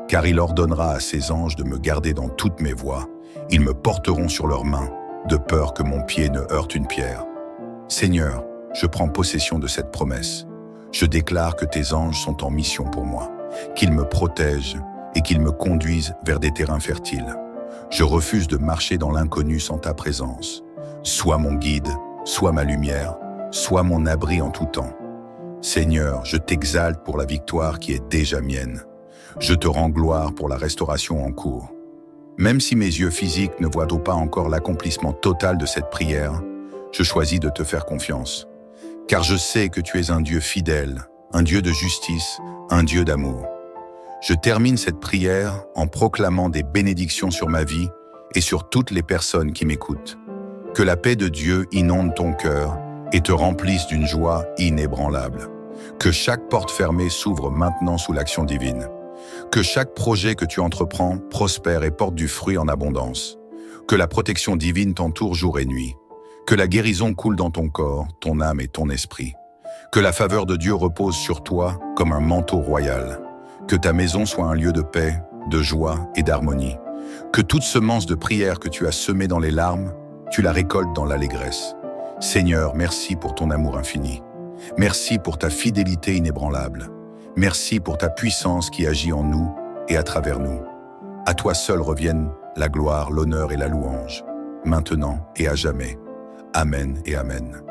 car il ordonnera à ses anges de me garder dans toutes mes voies, ils me porteront sur leurs mains, de peur que mon pied ne heurte une pierre. Seigneur, je prends possession de cette promesse. Je déclare que tes anges sont en mission pour moi, qu'ils me protègent et qu'ils me conduisent vers des terrains fertiles. Je refuse de marcher dans l'inconnu sans ta présence. Sois mon guide, sois ma lumière, sois mon abri en tout temps. Seigneur, je t'exalte pour la victoire qui est déjà mienne. Je te rends gloire pour la restauration en cours. Même si mes yeux physiques ne voient pas encore l'accomplissement total de cette prière, je choisis de te faire confiance. Car je sais que tu es un Dieu fidèle, un Dieu de justice, un Dieu d'amour. Je termine cette prière en proclamant des bénédictions sur ma vie et sur toutes les personnes qui m'écoutent. Que la paix de Dieu inonde ton cœur et te remplisse d'une joie inébranlable. Que chaque porte fermée s'ouvre maintenant sous l'action divine. Que chaque projet que tu entreprends prospère et porte du fruit en abondance. Que la protection divine t'entoure jour et nuit. Que la guérison coule dans ton corps, ton âme et ton esprit. Que la faveur de Dieu repose sur toi comme un manteau royal. Que ta maison soit un lieu de paix, de joie et d'harmonie. Que toute semence de prière que tu as semée dans les larmes, tu la récoltes dans l'allégresse. Seigneur, merci pour ton amour infini. Merci pour ta fidélité inébranlable. Merci pour ta puissance qui agit en nous et à travers nous. À toi seul reviennent la gloire, l'honneur et la louange, maintenant et à jamais. Amen et Amen.